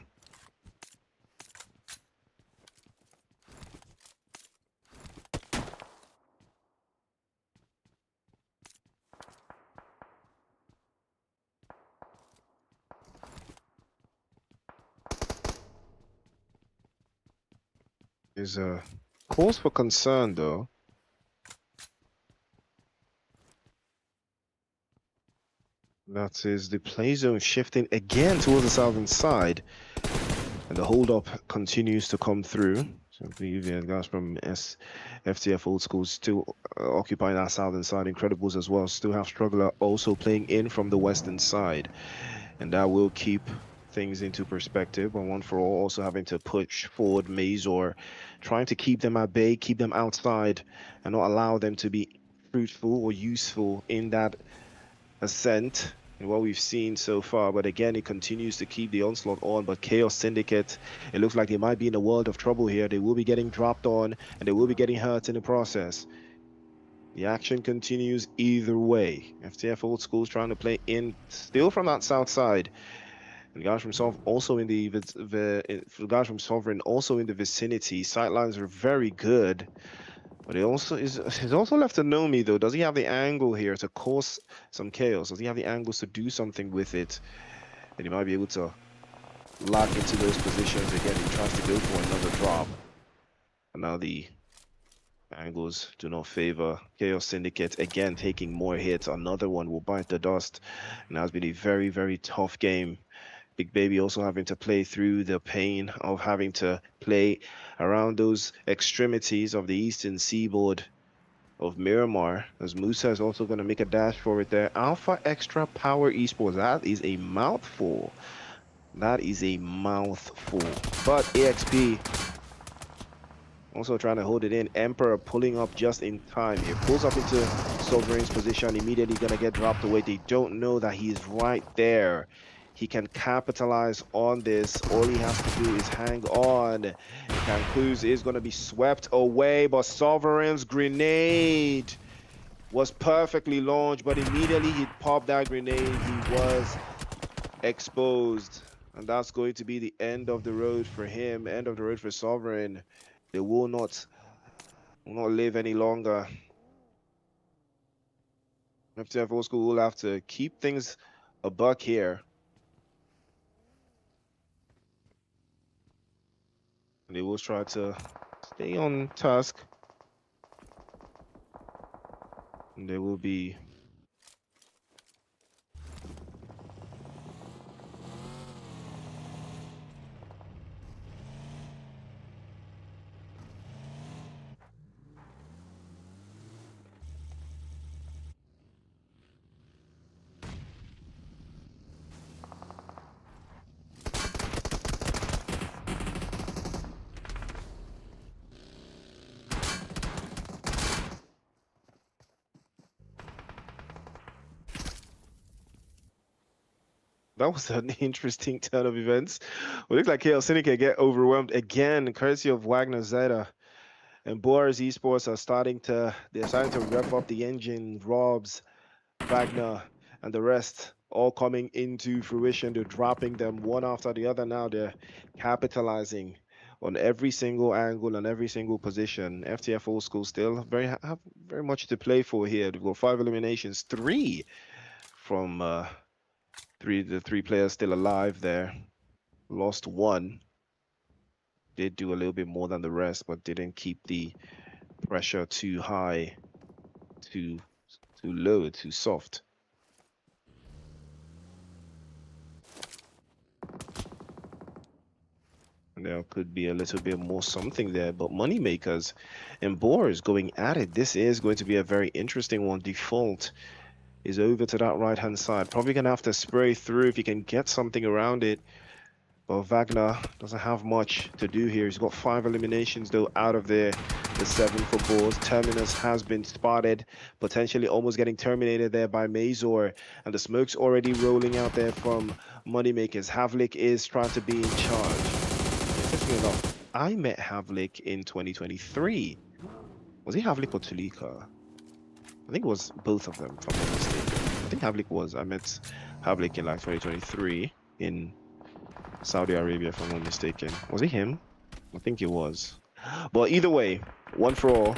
Is a cause for concern though. That is the play zone shifting again towards the southern side. And the hold-up continues to come through. So I believe the guys from FTF Old School still occupying that southern side. Incredibles as well. Still have Struggler also playing in from the western side. And that will keep things into perspective. But One for All also having to push forward Mazor, trying to keep them at bay, keep them outside, and not allow them to be fruitful or useful in that ascent and what we've seen so far. But again, it continues to keep the onslaught on. But Chaos Syndicate, it looks like they might be in a world of trouble here. They will be getting dropped on and they will be getting hurt in the process. The action continues either way. FTF Old School's trying to play in still from that south side. And guys from Sovereign also in the guys from Sovereign also in the vicinity. Sightlines are very good. But he also he's also left to know me though. Does he have the angle here to cause some chaos? Does he have the angles to do something with it? And he might be able to lock into those positions again. He tries to go for another drop. And now the angles do not favor Chaos Syndicate. Again, taking more hits. Another one will bite the dust. And that's been a very, very tough game. Big Baby also having to play through the pain of having to play around those extremities of the eastern seaboard of Miramar, as Musa is also going to make a dash for it there. Alpha Extra Power Esports, that is a mouthful. That is a mouthful. But AXP also trying to hold it in. Emperor pulling up just in time here. Pulls up into Sovereign's position. Immediately going to get dropped away. They don't know that he's right there. He can capitalize on this. All he has to do is hang on. Cancluse is going to be swept away, but Sovereign's grenade was perfectly launched, but immediately he popped that grenade. He was exposed. And that's going to be the end of the road for him, end of the road for Sovereign. They will not live any longer. FTF Old School will have to keep things a buck here. They will try to stay on task. And they will be that was an interesting turn of events. It looks like Chaos Syndicate get overwhelmed again, courtesy of Wagner Zeta. And Boars Esports are starting to rev up the engine. Robs, Wagner, and the rest all coming into fruition. They're dropping them one after the other now. They're capitalizing on every single angle and every single position. FTF Old School still have very much to play for here. They've got 5 eliminations, 3 from the 3 players still alive there. Lost 1. Did do a little bit more than the rest, but didn't keep the pressure too high, too low, too soft. And there could be a little bit more something there, but Moneymakers and Boars going at it. This is going to be a very interesting one. Default is over to that right-hand side. Probably going to have to spray through if you can get something around it. Well, Wagner doesn't have much to do here. He's got 5 eliminations, though, out of the 7 for Bulls. Terminus has been spotted, potentially almost getting terminated there by Mazor. And the smoke's already rolling out there from Moneymakers. Havlik is trying to be in charge. Interestingly enough, I met Havlik in 2023. Was he Havlik or Tulika? I think it was both of them, if I'm not mistaken. I think Havlik was. I met Havlik in like 2023 in Saudi Arabia, if I'm not mistaken. Was it him? I think it was. But either way, one for all.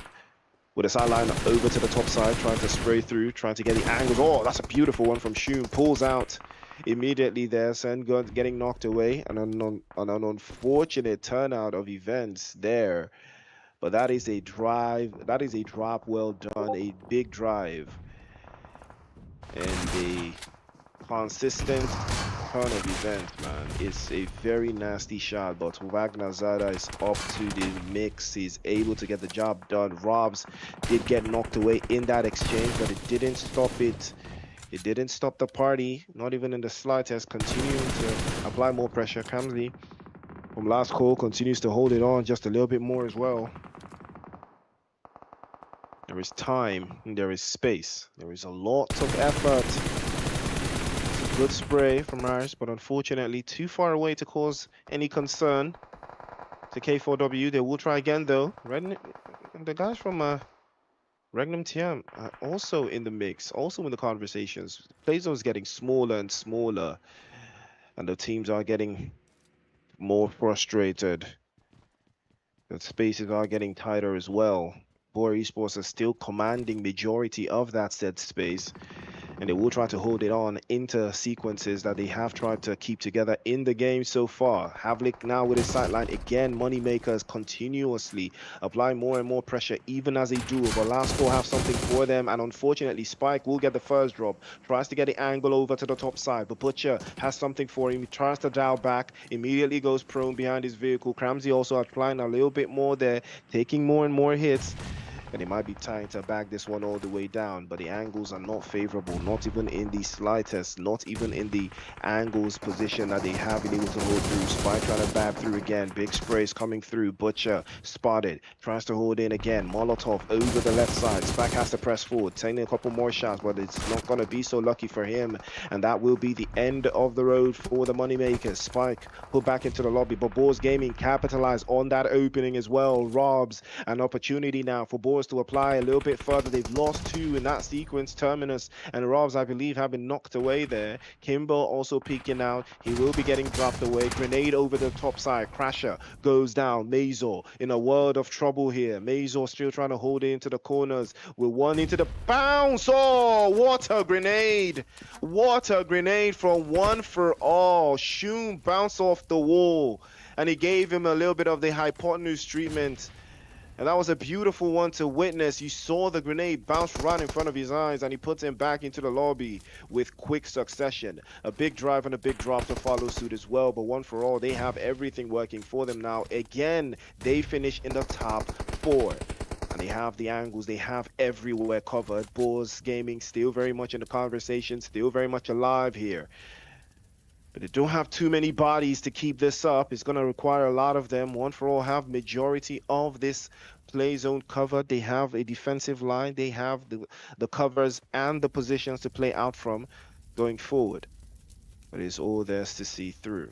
With a sideline over to the top side, trying to spray through, trying to get the angles. Oh, that's a beautiful one from Shun. Pulls out immediately there. Sengun getting knocked away. An unfortunate turnout of events there. But that is a drive. That is a drop well done. A big drive. And a consistent turn of events, man. It's a very nasty shot, but Wagner Zada is up to the mix. He's able to get the job done. Robs did get knocked away in that exchange, but it didn't stop it. It didn't stop the party, not even in the slightest. Continuing to apply more pressure. Kamsi from last call continues to hold it on just a little bit more as well. There is time, and there is space. There is a lot of effort. Good spray from Harris, but unfortunately too far away to cause any concern to K4W. They will try again though. The guys from Regnum TM are also in the mix, also in the conversations. Play zone is getting smaller and smaller, and the teams are getting more frustrated. The spaces are getting tighter as well. Boer Esports are still commanding majority of that said space, and they will try to hold it on into sequences that they have tried to keep together in the game so far. Havlik now with his sideline again. Moneymakers continuously apply more and more pressure even as they do. But last will have something for them, and unfortunately Spike will get the first drop. Tries to get the angle over to the top side, but Butcher has something for him. He tries to dial back, immediately goes prone behind his vehicle. Kramsey also applying a little bit more there, taking more and more hits. And they might be trying to back this one all the way down, but the angles are not favorable, not even in the slightest, not even in the angles position that they have been able to hold through. Spike trying to bab through again. Big sprays coming through. Butcher spotted, tries to hold in again. Molotov over the left side. Spike has to press forward, taking a couple more shots, but it's not going to be so lucky for him. And that will be the end of the road for the Moneymakers. Spike put back into the lobby, but Boars Gaming capitalized on that opening as well. Robs an opportunity now for Boars to apply a little bit further. They've lost 2 in that sequence. Terminus and Robs, I believe, have been knocked away there. Kimbo also peeking out. He will be getting dropped away. Grenade over the top side. Crasher goes down. Mazor in a world of trouble here. Mazor still trying to hold it into the corners. With one into the bounce. Oh, what a grenade! What a grenade from one for all. Shun bounced off the wall, and he gave him a little bit of the hypotenuse treatment. And that was a beautiful one to witness. You saw the grenade bounce right in front of his eyes, and he puts him back into the lobby with quick succession. A big drive and a big drop to follow suit as well. But one for all, they have everything working for them now. Again, they finish in the top 4. And they have the angles, they have everywhere covered. Boars Gaming still very much in the conversation, still very much alive here. But they don't have too many bodies to keep this up. It's going to require a lot of them. One for all have majority of this play zone covered. They have a defensive line. They have the covers and the positions to play out from going forward. But it's all theirs to see through.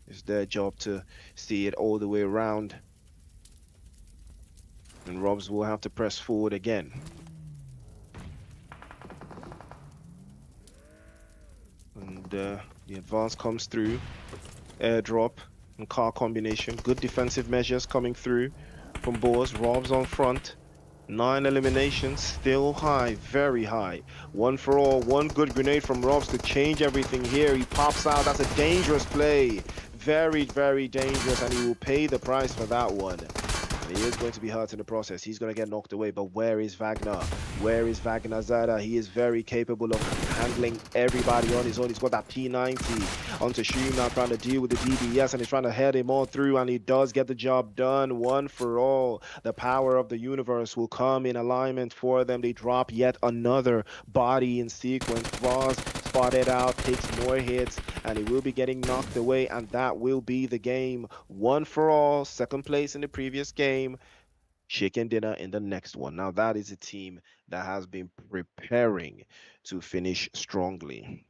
It's their job to see it all the way around. And Robs will have to press forward again. And the advance comes through. Airdrop and car combination. Good defensive measures coming through from Boars. Robs on front. 9 eliminations. Still high. Very high. One for all. One good grenade from Robs to change everything here. He pops out. That's a dangerous play. Very, very dangerous. And he will pay the price for that one. And he is going to be hurt in the process. He's going to get knocked away. But where is Wagner? Where is Wagner Zada? He is very capable of handling everybody on his own. He's got that P90 onto Shun now, trying to deal with the DBS, and he's trying to head him all through, and he does get the job done. One for all. The power of the universe will come in alignment for them. They drop yet another body in sequence. Voss spotted out, takes more hits, and he will be getting knocked away, and that will be the game. One for all, second place in the previous game, chicken dinner in the next one. Now that is a team that has been preparing to finish strongly.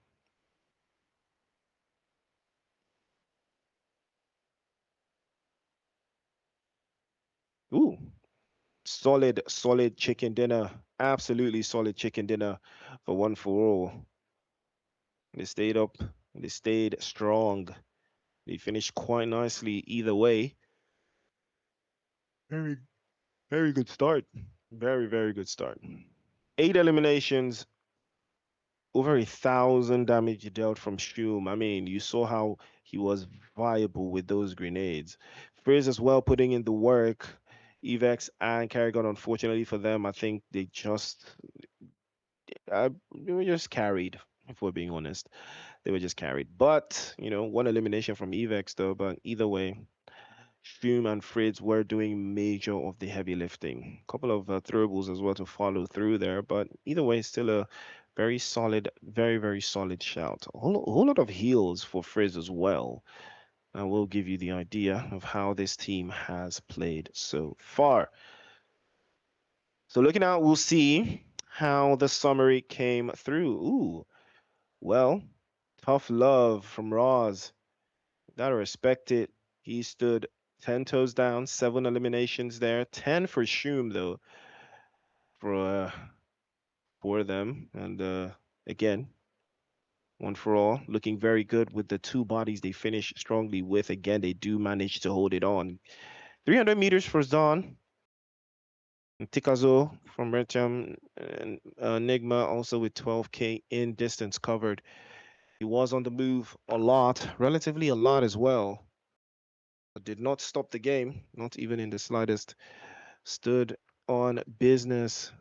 Ooh, solid chicken dinner. Absolutely solid chicken dinner for one for all. They stayed up, they stayed strong. They finished quite nicely either way. Very, very good start. Very good start. 8 eliminations, over 1,000 damage dealt from Shum. I mean, you saw how he was viable with those grenades. Frizz as well putting in the work. Evex and Carrigan, unfortunately for them, I think they were just carried, if we're being honest. They were just carried. But, one elimination from Evex though, but either way, Shum and Fritz were doing major of the heavy lifting. A couple of throwables as well to follow through there, but either way, still a very solid, very solid shout. A whole lot of heals for Frizz as well. I will give you the idea of how this team has played so far. So looking out, we'll see how the summary came through. Ooh, well, tough love from Roz. Gotta respect it. He stood 10 toes down, 7 eliminations there. 10 for Shum, though, for uh, for them. And again, one for all. Looking very good with the two bodies they finish strongly with. Again, they do manage to hold it on. 300 meters for Zon. Tikazo from Retium and Nigma also with 12K in distance covered. He was on the move a lot, relatively a lot as well. But did not stop the game, not even in the slightest. Stood on business.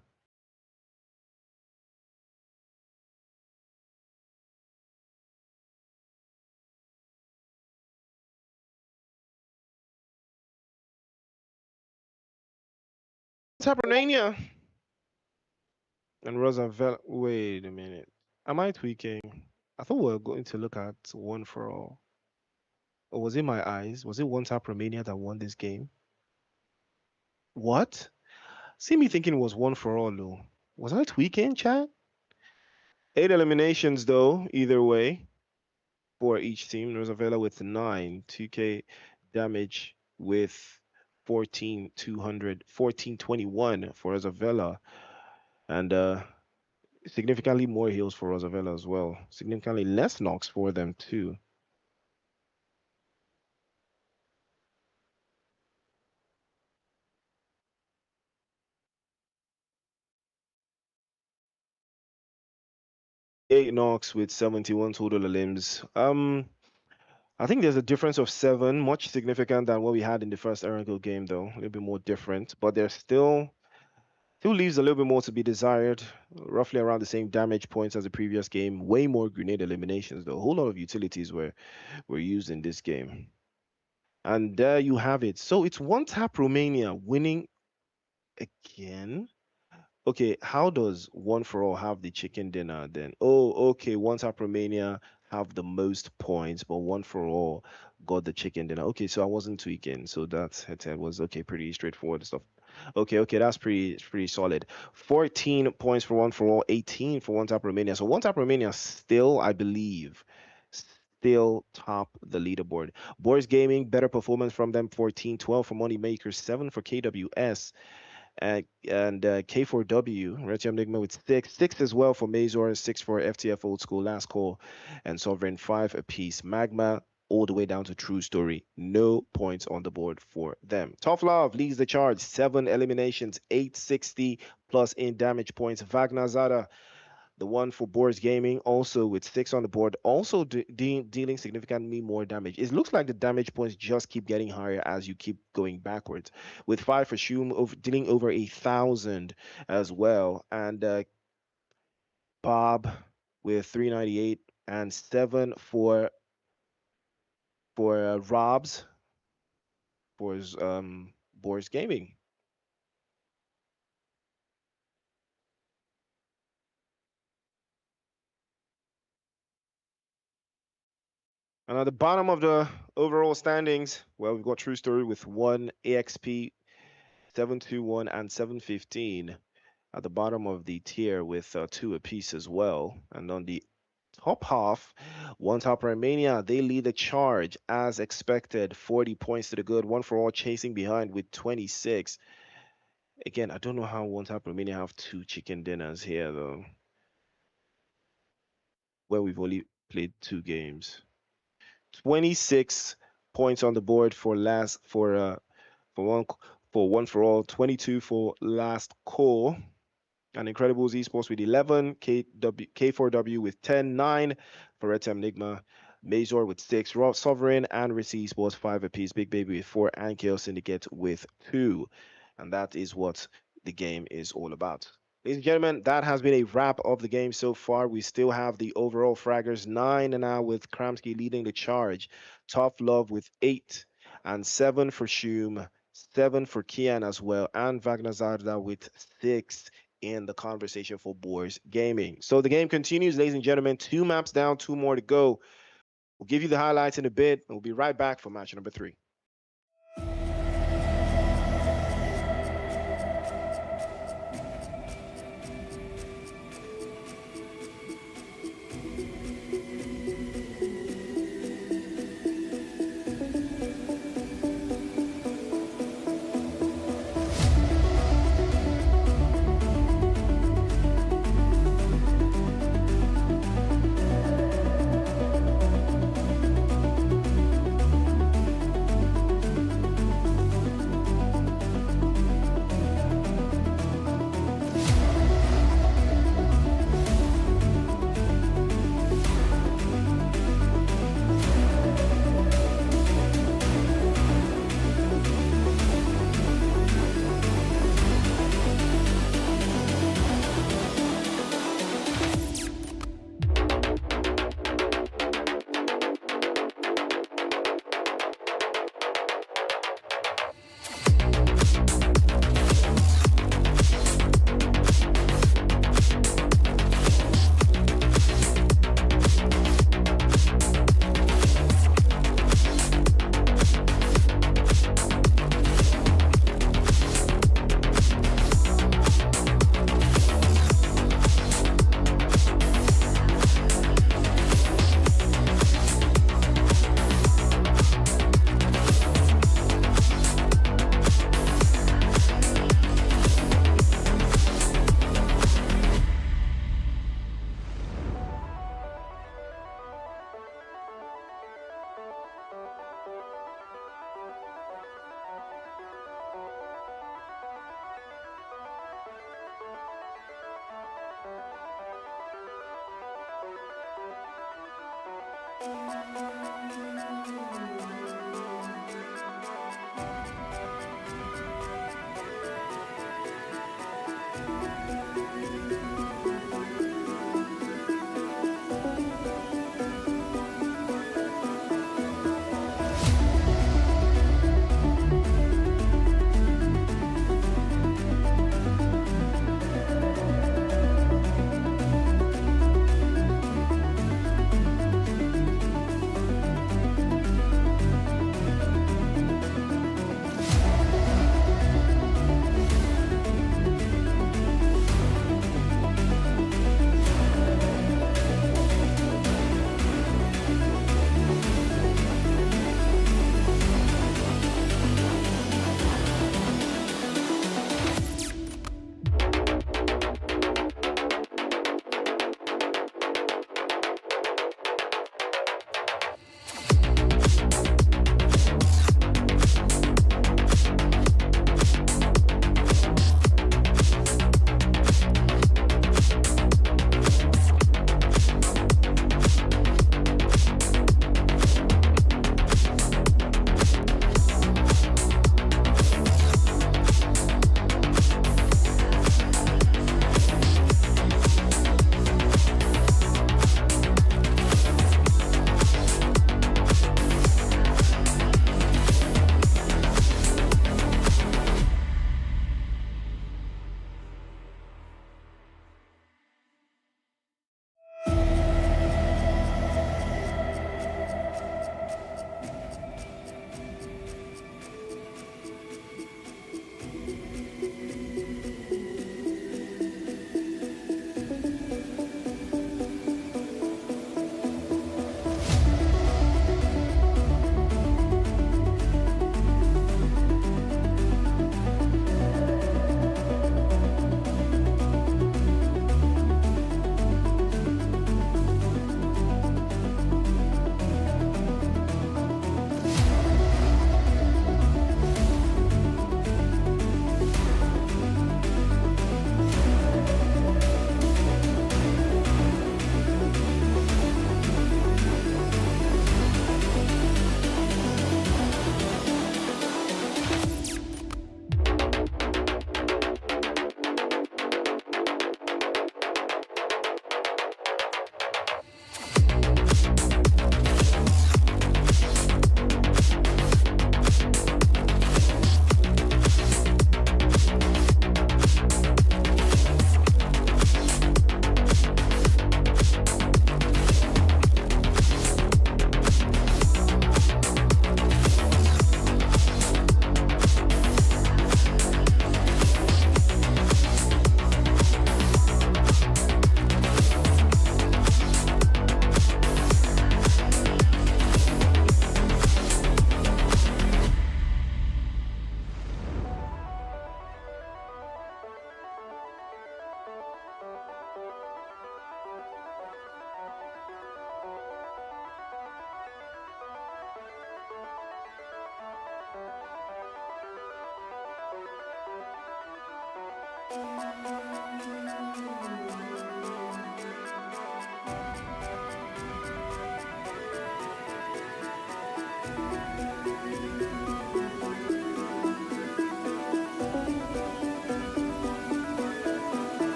Tapernania and Roosevelt. Wait a minute. Am I tweaking? I thought we were going to look at one for all. Or was it my eyes? Was it one Tap Romania that won this game? What? See me thinking it was one for all, though. Was I tweaking, chat? 8 eliminations, though, either way, for each team. Rosavella with 9, 2K damage with 14,200, 1421 for Rosavella. And significantly more heals for Rosavella as well. Significantly less knocks for them, too. Eight knocks with 71 total limbs. I think there's a difference of 7, much significant than what we had in the first Oracle game, though. A little bit more different, but there's still leaves a little bit more to be desired. Roughly around the same damage points as the previous game. Way more grenade eliminations, though. A whole lot of utilities were used in this game. And there you have it. So it's one tap Romania winning again. Okay, how does One for All have the chicken dinner then? Oh, okay, One Tap Romania have the most points, but One for All got the chicken dinner. Okay, so I wasn't tweaking, so that was okay, pretty straightforward stuff. Okay, that's pretty solid. 14 points for One for All, 18 for One Tap Romania. So One Tap Romania still, I believe, still top the leaderboard. Boris Gaming, better performance from them, 14, 12 for Moneymaker, 7 for KWS. And K4W, Retium Enigma with 6 as well for Mazor, 6 for FTF Old School, Last Call, and Sovereign 5 apiece. Magma all the way down to True Story. No points on the board for them. Tough Love leads the charge, 7 eliminations, 860 plus in damage points. Wagner Zada, the one for Boris Gaming, also with 6 on the board, also dealing significantly more damage. It looks like the damage points just keep getting higher as you keep going backwards. With 5 for Shum, dealing over 1,000 as well. And Bob with 398 and 7 for Rob's for his, Boris Gaming. And at the bottom of the overall standings, well, we've got True Story with 1 AXP, 721 and 715 at the bottom of the tier with 2 apiece as well. And on the top half, One Top Romania, they lead the charge as expected, 40 points to the good. One for All chasing behind with 26. Again, I don't know how One Top Romania have 2 chicken dinners here though, where we've only played 2 games. 26 points on the board for for one for all, 22 for last call. And Incredibles Esports with 11, K4W with 10, 9 for Red Team Enigma, Mazor with 6, Raw Sovereign and Ricci Esports 5 apiece, Big Baby with 4, and Chaos Syndicate with 2. And that is what the game is all about. Ladies and gentlemen, that has been a wrap of the game so far. We still have the overall fraggers 9 and now with Kramsky leading the charge. Tough Love with 8 and 7 for Shum, 7 for Kian as well, and Wagner Zarda with 6 in the conversation for Boars Gaming. So the game continues, ladies and gentlemen. 2 maps down, 2 more to go. We'll give you the highlights in a bit, and we'll be right back for match number 3.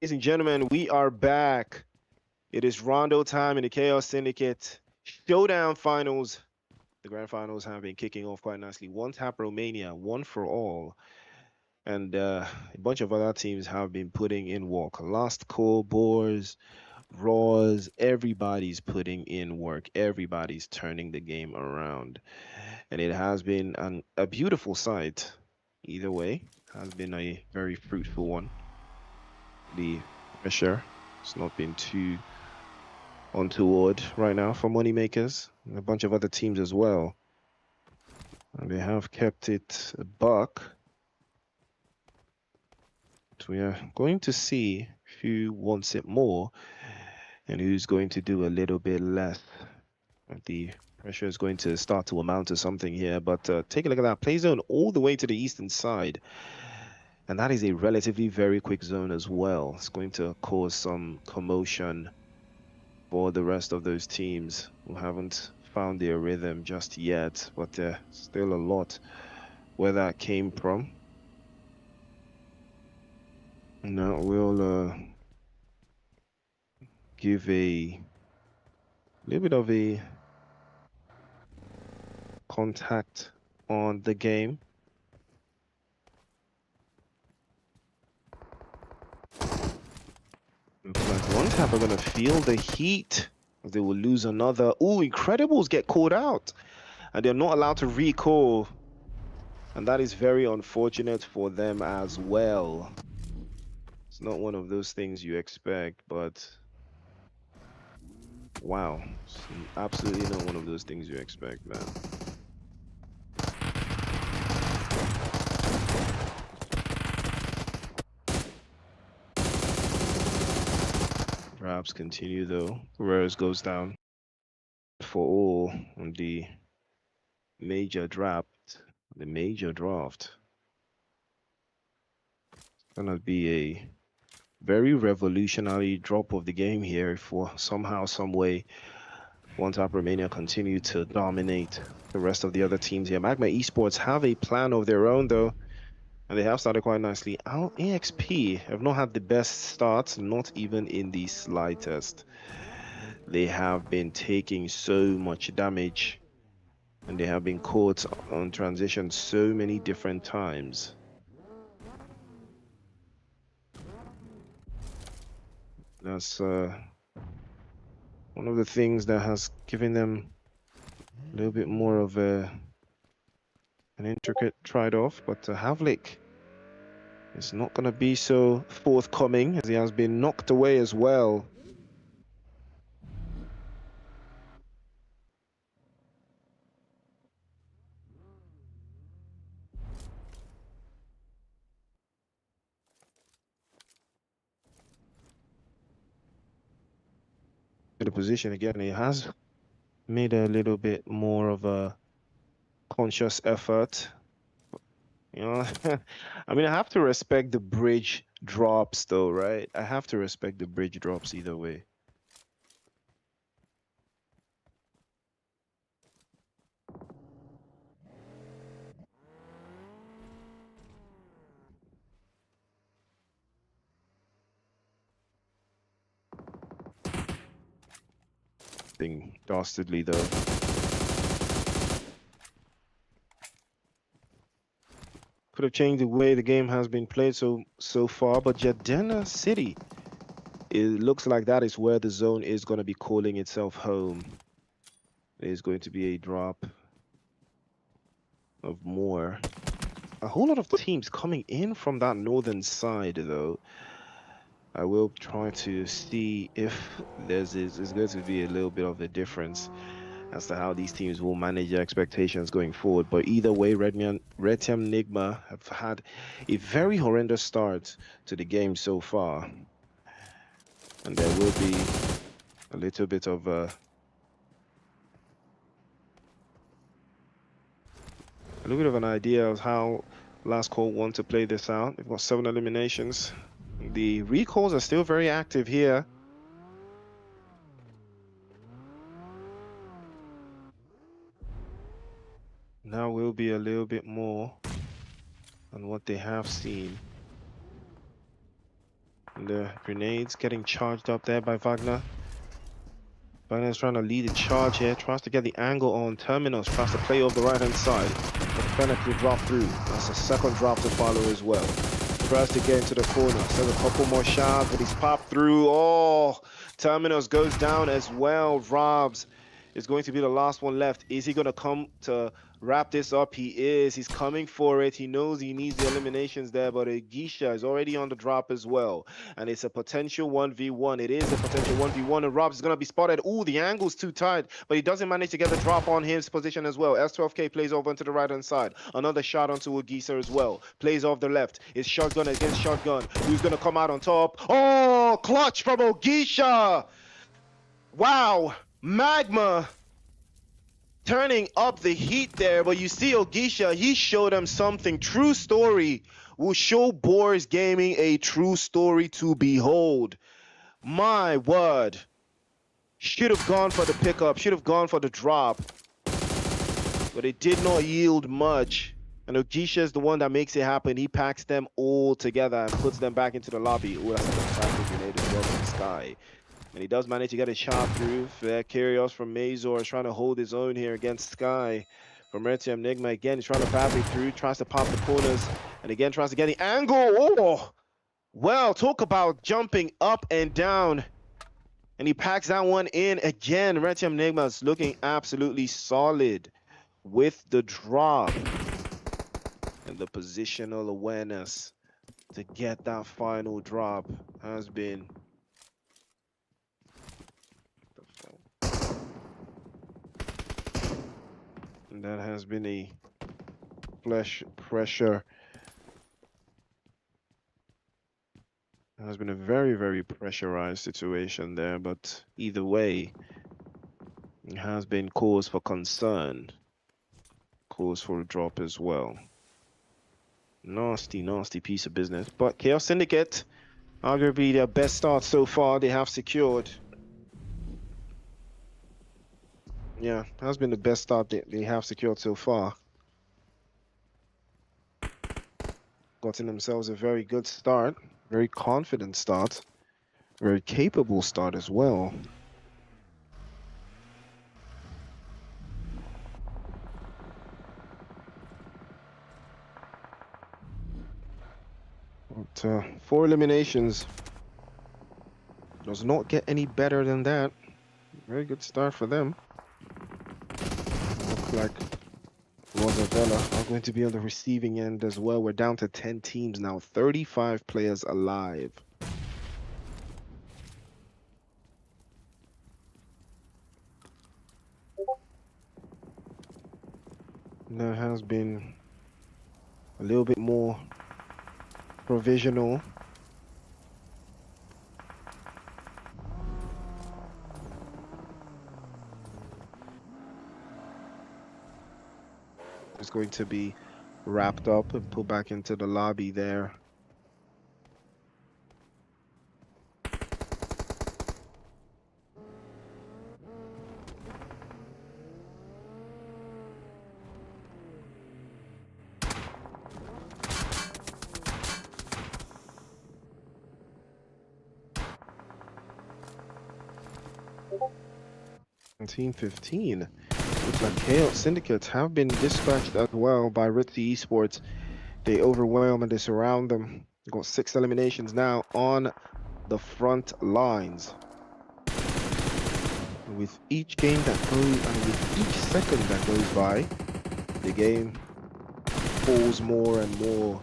Ladies and gentlemen, we are back. It is rondo time in the Chaos Syndicate Showdown Finals. The grand finals have been kicking off quite nicely. One tap Romania, one for all. And a bunch of other teams have been putting in work. Last Call, Boars, Raws, everybody's putting in work. Everybody's turning the game around. And it has been a beautiful sight. Either way, has been a very fruitful one. The pressure has not been too untoward right now for moneymakers and a bunch of other teams as well. And they have kept it a buck. So we are going to see who wants it more and who's going to do a little bit less. The pressure is going to start to amount to something here, but take a look at that play zone all the way to the eastern side. And that is a relatively very quick zone as well. It's going to cause some commotion for the rest of those teams who haven't found their rhythm just yet, but there's still a lot where that came from. Now we'll give a little bit of a contact on the game. Looks like one tap are gonna feel the heat. They will lose another. Oh, Incredibles get called out, and they're not allowed to recall. And that is very unfortunate for them as well. It's not one of those things you expect, but wow, it's absolutely not one of those things you expect, man. Perhaps continue though. Guerreros goes down for all on the major draft. The major draft. It's gonna be a very revolutionary drop of the game here for somehow, some way, One Top Romania continue to dominate the rest of the other teams here. Magma Esports have a plan of their own though, and they have started quite nicely. Our EXP have not had the best starts, not even in the slightest. They have been taking so much damage, and they have been caught on transition so many different times. That's one of the things that has given them a little bit more of an intricate trade-off, but Havlik is not going to be so forthcoming as he has been knocked away as well. The position again, he has made a little bit more of a conscious effort. You know, I mean, I have to respect the bridge drops though, right? I have to respect the bridge drops either way. Thing dastardly though. Could have changed the way the game has been played so far, but Jadena City, it looks like that is where the zone is going to be calling itself home. It is going to be a drop of more. A whole lot of teams coming in from that northern side, though. I will try to see if there's going to be a little bit of a difference as to how these teams will manage their expectations going forward. But either way, Retiam Nigma have had a very horrendous start to the game so far. And there will be a little bit of an idea of how Last Call want to play this out. They've got 7 eliminations. The recalls are still very active here. Now will be a little bit more on what they have seen. And the grenades getting charged up there by Wagner. Wagner's trying to lead the charge here. Tries to get the angle on Terminus. Tries to play over the right-hand side. But Fennec will drop through. That's a second drop to follow as well. Tries to get into the corner. Sends a couple more shots, but he's popped through. Oh, Terminus goes down as well. Robs is going to be the last one left. Is he going to come to wrap this up? He is. He's coming for it. He knows he needs the eliminations there, but Gisha is already on the drop as well. And it's a potential 1v1. It is a potential 1v1, and Robs is going to be spotted. Ooh, the angle's too tight, but he doesn't manage to get the drop on his position as well. S12K plays over into the right-hand side. Another shot onto Gisha as well. Plays off the left. It's shotgun against shotgun. Who's going to come out on top? Oh, clutch from Ogisha! Wow, Magma turning up the heat there, but you see Ogisha, he showed them something. True story will show Boars Gaming a true story to behold. My word. Should have gone for the pickup, should have gone for the drop, but it did not yield much. And Ogisha is the one that makes it happen. He packs them all together and puts them back into the lobby. Oh, that's a fantastic grenade as well from Sky. And he does manage to get a shot through. Kyrios from Mazor is trying to hold his own here against Sky. From Retium Enigma again, he's trying to pass it through, tries to pop the corners, and again tries to get the angle. Oh! Well, talk about jumping up and down. And he packs that one in again. Retium Enigma is looking absolutely solid with the drop. And the positional awareness to get that final drop has been... And that has been a pressure. It has been a very, very pressurized situation there, but either way, it has been cause for concern. Cause for a drop as well. Nasty, nasty piece of business. But Chaos Syndicate, arguably their best start so far, they have secured. Yeah, has been the best start they have secured so far. Gotten themselves a very good start, very confident start, very capable start as well. But 4 eliminations does not get any better than that. Very good start for them. Looks like Rosavella are going to be on the receiving end as well. We're down to 10 teams now, 35 players alive. There has been a little bit more provisional. It's going to be wrapped up and put back into the lobby there. Team 15. Looks like Chaos Syndicate have been dispatched as well by Ritzy Esports. They overwhelm and they surround them. They've got 6 eliminations now on the front lines. And with each game that goes, and with each second that goes by, the game falls more and more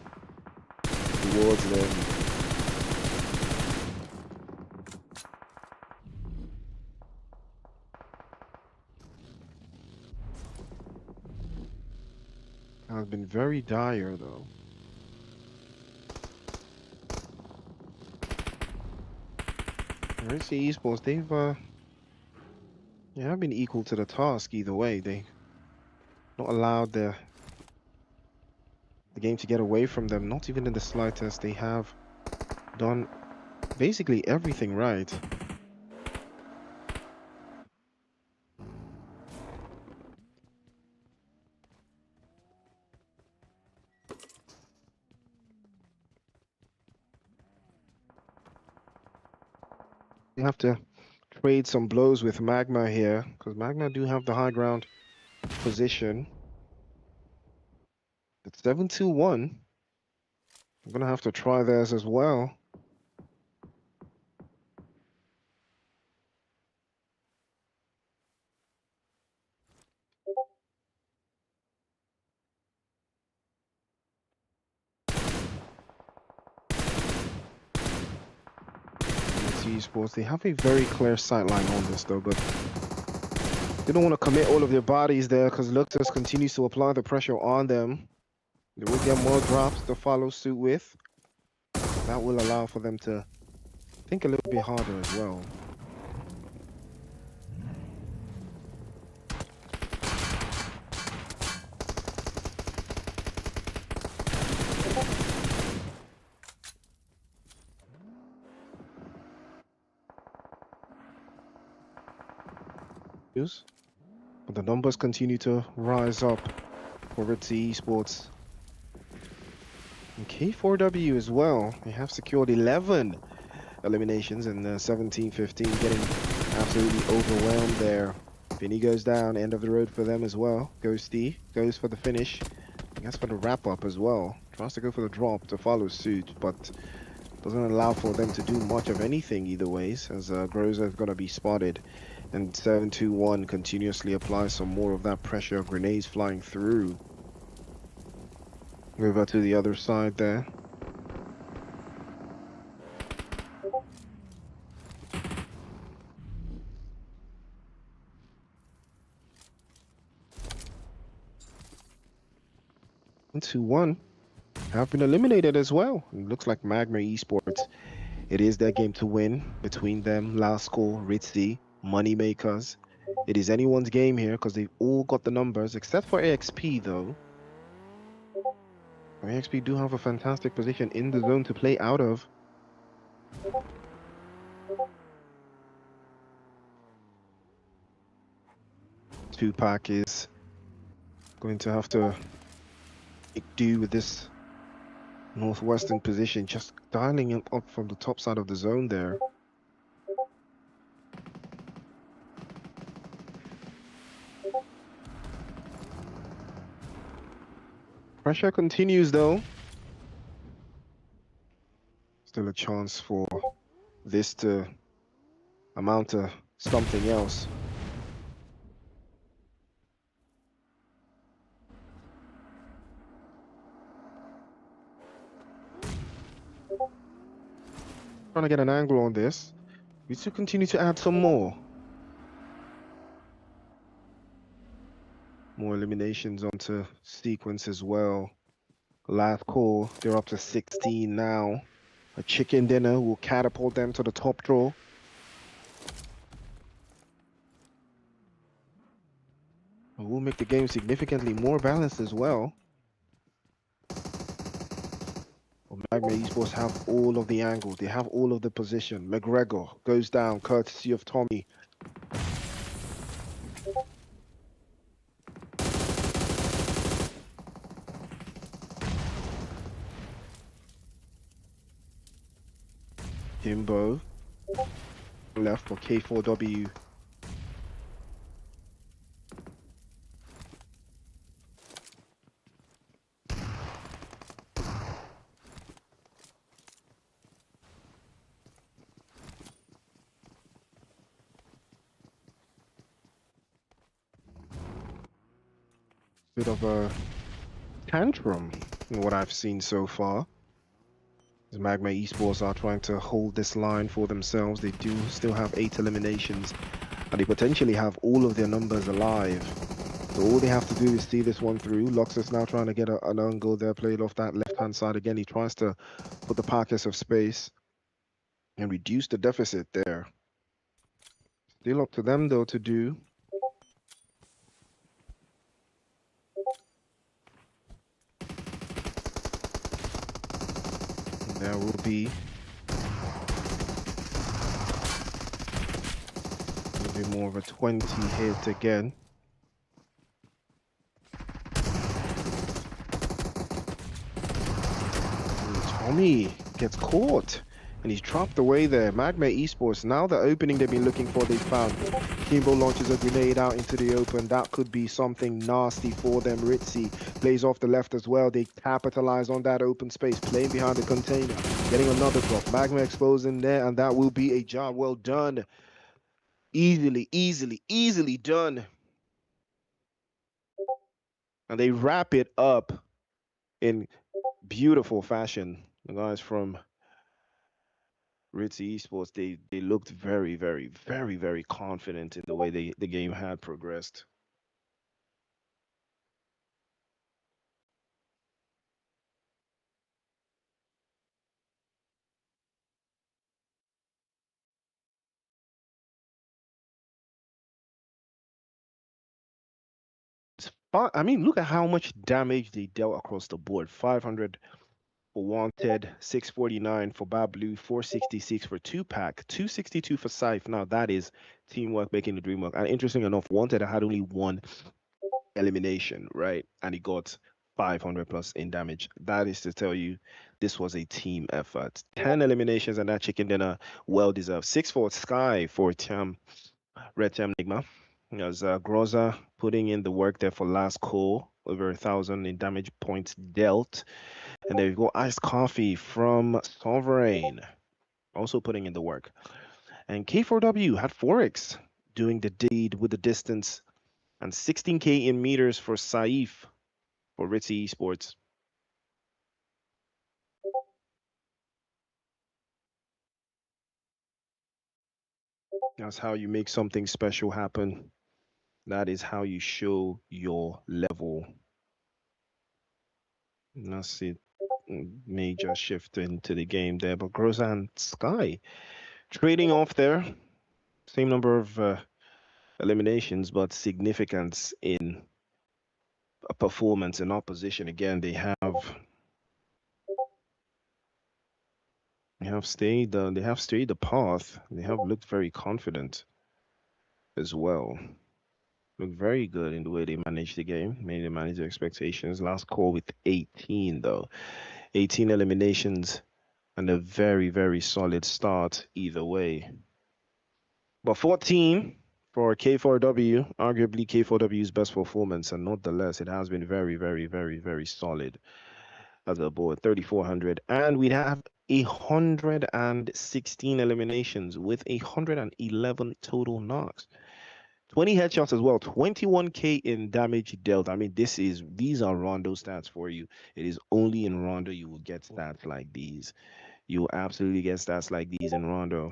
towards them. Has been very dire though. Ritzy Esports, they've have been equal to the task either way. They not allowed the game to get away from them, not even in the slightest. They have done basically everything right. have to trade some blows with Magma here, because Magma do have the high ground position. It's 7-2-1. I'm gonna have to try theirs as well. Esports, they have a very clear sight line on this though, but they don't want to commit all of their bodies there because Luxus continues to apply the pressure on them. They will get more drops to follow suit with. That will allow for them to think a little bit harder as well. But the numbers continue to rise up for Ritzy Esports. And K4W as well. They have secured 11 eliminations in 17-15, getting absolutely overwhelmed there. Vinny goes down, end of the road for them as well. Ghosty goes for the finish. I guess for the wrap-up as well. Tries to go for the drop to follow suit, but doesn't allow for them to do much of anything either ways, as Groza is going to be spotted. And 7-2-1 continuously applies some more of that pressure. Grenades flying through. Over to the other side there. And 2-1 have been eliminated as well. It looks like Magma Esports. It is their game to win between them, Last Score, Ritzy, Moneymakers. It is anyone's game here because they've all got the numbers, except for AXP though. AXP do have a fantastic position in the zone to play out of. Tupac is going to have to make do with this northwestern position, just dialing him up from the top side of the zone there. Pressure continues though. Still a chance for this to amount to something else. Trying to get an angle on this. We still continue to add some more. More eliminations onto sequence as well. Last call, they're up to 16 now. A chicken dinner will catapult them to the top draw. It will make the game significantly more balanced as well. Magma Esports have all of the angles. They have all of the position. McGregor goes down courtesy of Tommy. Jimbo left for K4W. Bit of a tantrum in what I've seen so far. As Magma Esports are trying to hold this line for themselves. They do still have 8 eliminations, and they potentially have all of their numbers alive. So all they have to do is see this one through. Lux is now trying to get an angle there, played off that left-hand side again. He tries to put the pockets of space and reduce the deficit there. Still up to them though to do. There will be more of a 20 hit again. Tommy gets caught And he's dropped away there. Magma Esports, now the opening they've been looking for, they found. Kimbo launches a grenade out into the open. That could be something nasty for them. Ritzy plays off the left as well. They capitalize on that open space, playing behind the container, getting another drop. Magma exposing there, and that will be a job well done. Easily, easily, easily done. And they wrap it up in beautiful fashion. The guys from Ritzy Esports, they looked very, very, very, very confident in the way the game had progressed. I mean, look at how much damage they dealt across the board. 500 for Wanted, 649 for Bablu, 466 for Tupac, 262 for Scythe. Now that is teamwork making the dream work. And interesting enough, Wanted had only one elimination, right? And he got 500 plus in damage. That is to tell you this was a team effort. 10 eliminations and that chicken dinner well deserved. 6 for Sky for Red Tam Nigma. As Groza putting in the work there for last call, over 1,000 in damage points dealt. And there you go, Iced Coffee from Sovereign, also putting in the work. And K4W had Forex doing the deed with the distance, and 16K in meters for Saif for Ritzy Esports. That's how you make something special happen. That is how you show your level. And that's it. Major shift into the game there. But Grozan Sky trading off there. Same number of eliminations, but significance in a performance and opposition. Again, they have stayed the path. They have looked very confident as well. Look very good in the way they managed the game. Maybe they managed their expectations. Last call with 18 though. 18 eliminations and a very, very solid start either way. But 14 for K4W, arguably K4W's best performance, and nonetheless, it has been very, very, very, very solid as a board. 3,400, and we'd have 116 eliminations with 111 total knocks. 20 headshots as well, 21k in damage dealt. I mean, these are Rondo stats for you. It is only in Rondo you will get stats like these. You will absolutely get stats like these in Rondo.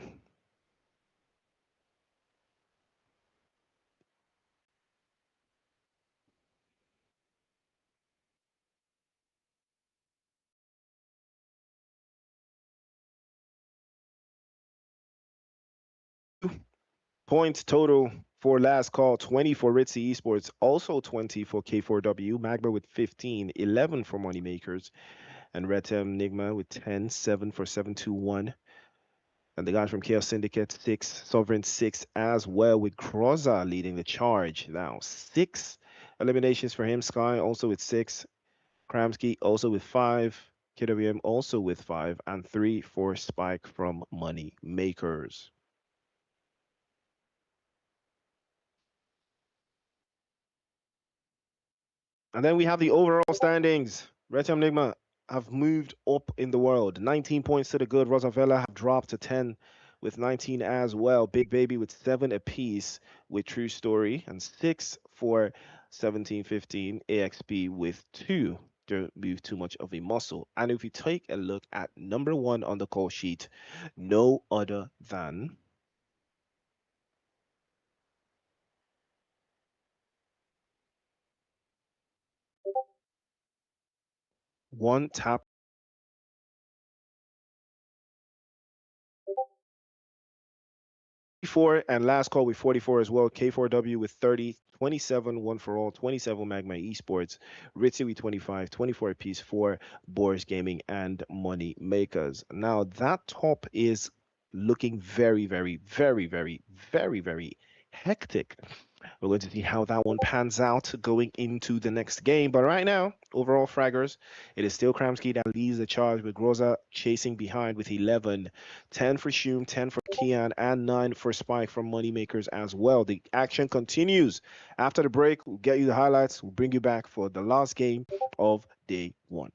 Points total for last call, 20 for Ritzy Esports, also 20 for K4W, Magma with 15, 11 for Moneymakers, and Retem Nigma with 10, 7 for 721. And the guys from Chaos Syndicate, 6, Sovereign 6 as well, with Kroza leading the charge. Now, 6 eliminations for him, Sky also with 6, Kramsky also with 5, KWM also with 5, and 3 for Spike from Moneymakers. And then we have the overall standings. Retam Nigma have moved up in the world. 19 points to the good. Rosavella have dropped to 10 with 19 as well. Big Baby with 7 apiece with True Story, and 6 for 1715. AXP with 2. Don't move too much of a muscle. And if we take a look at number 1 on the call sheet, no other than one tap 44, and last call with 44 as well. K4W with 30, 27 one for all, 27 Magma Esports, Ritzy with 25, 24 apiece for Boris Gaming and Money Makers. Now that top is looking very, very, very, very, very, very hectic. We're going to see how that one pans out going into the next game. But right now, overall fraggers, it is still Kramsky that leads the charge with Groza chasing behind with 11, 10 for Shum, 10 for Kian, and 9 for Spike from Moneymakers as well. The action continues. After the break, we'll get you the highlights. We'll bring you back for the last game of day one.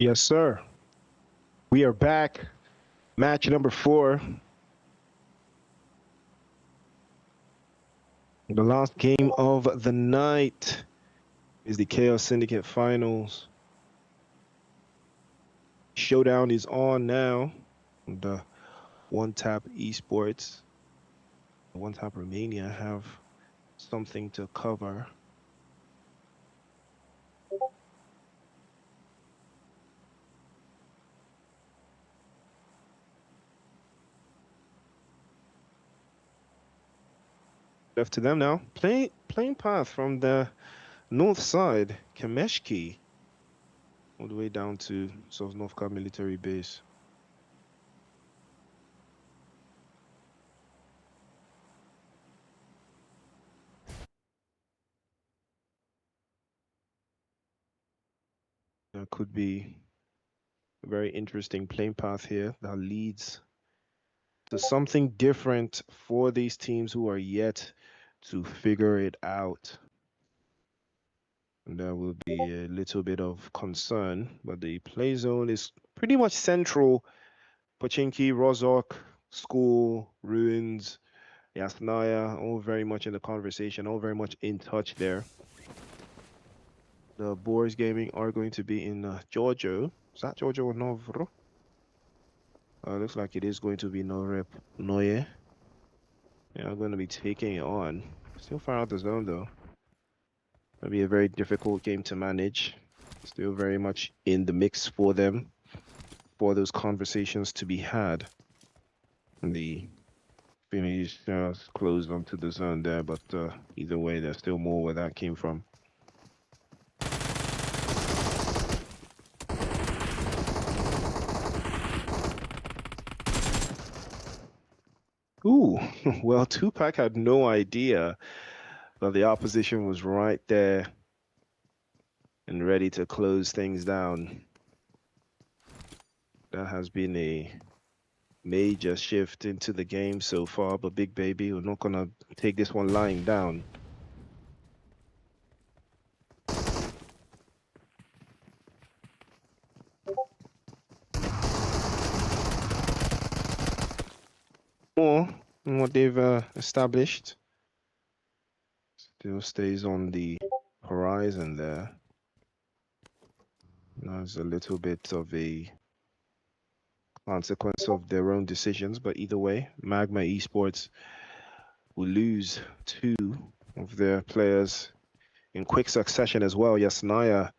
Yes, sir. We are back. Match number 4. The last game of the night is the Chaos Syndicate Finals. Showdown is on now. The One Tap Esports, One Tap Romania have something to cover. Left to them now. Playing path from the north side, Kameshki, all the way down to Sosnovka military base. That could be a very interesting playing path here that leads to something different for these teams who are yet to figure it out. And there will be a little bit of concern, but the play zone is pretty much central. Pochinki, Rozhok, School, Ruins, Yasnaya, all very much in the conversation, all very much in touch there. The Boars Gaming are going to be in Giorgio. Is that Giorgio or Novro? Looks like it is going to be Norep Noye. Yeah, I'm going to be taking it on. Still far out the zone, though. It'll be a very difficult game to manage. Still very much in the mix for them, for those conversations to be had. And the finish closed onto the zone there, but either way, there's still more where that came from. Ooh, well, Tupac had no idea that the opposition was right there and ready to close things down. That has been a major shift into the game so far, but Big Baby, we're not going to take this one lying down. More than what they've established. Still stays on the horizon there. There's a little bit of a consequence of their own decisions, but either way, Magma Esports will lose 2 of their players in quick succession as well. Yasnaya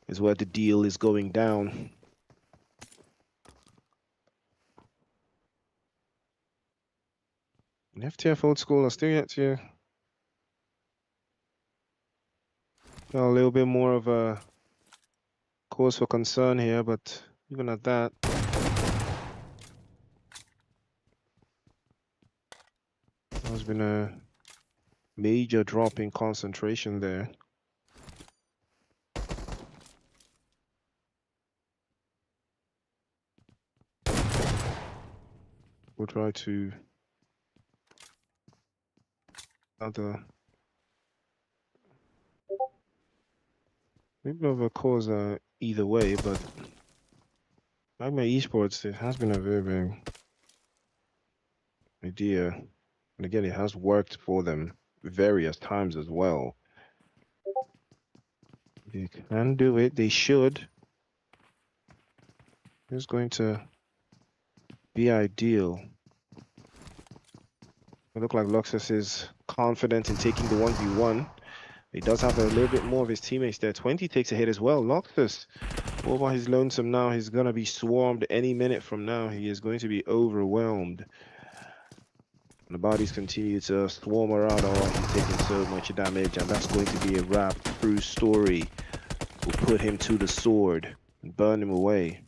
is where the deal is going down. And FTF Old School are still yet to a little bit more of a cause for concern here, but even at that, there's been a major drop in concentration there. We'll try to maybe of a cause either way, but Magma Esports, it has been a very, very idea. And again, it has worked for them various times as well. They can do it, they should. Who's going to be ideal. It looks like Luxus is confident in taking the 1v1. He does have a little bit more of his teammates there. 20 takes a hit as well. Luxus, all by his lonesome now. He's going to be swarmed any minute from now. He is going to be overwhelmed. And the bodies continue to swarm around. Oh, he's taking so much damage. And that's going to be a wrap. True story will put him to the sword and burn him away.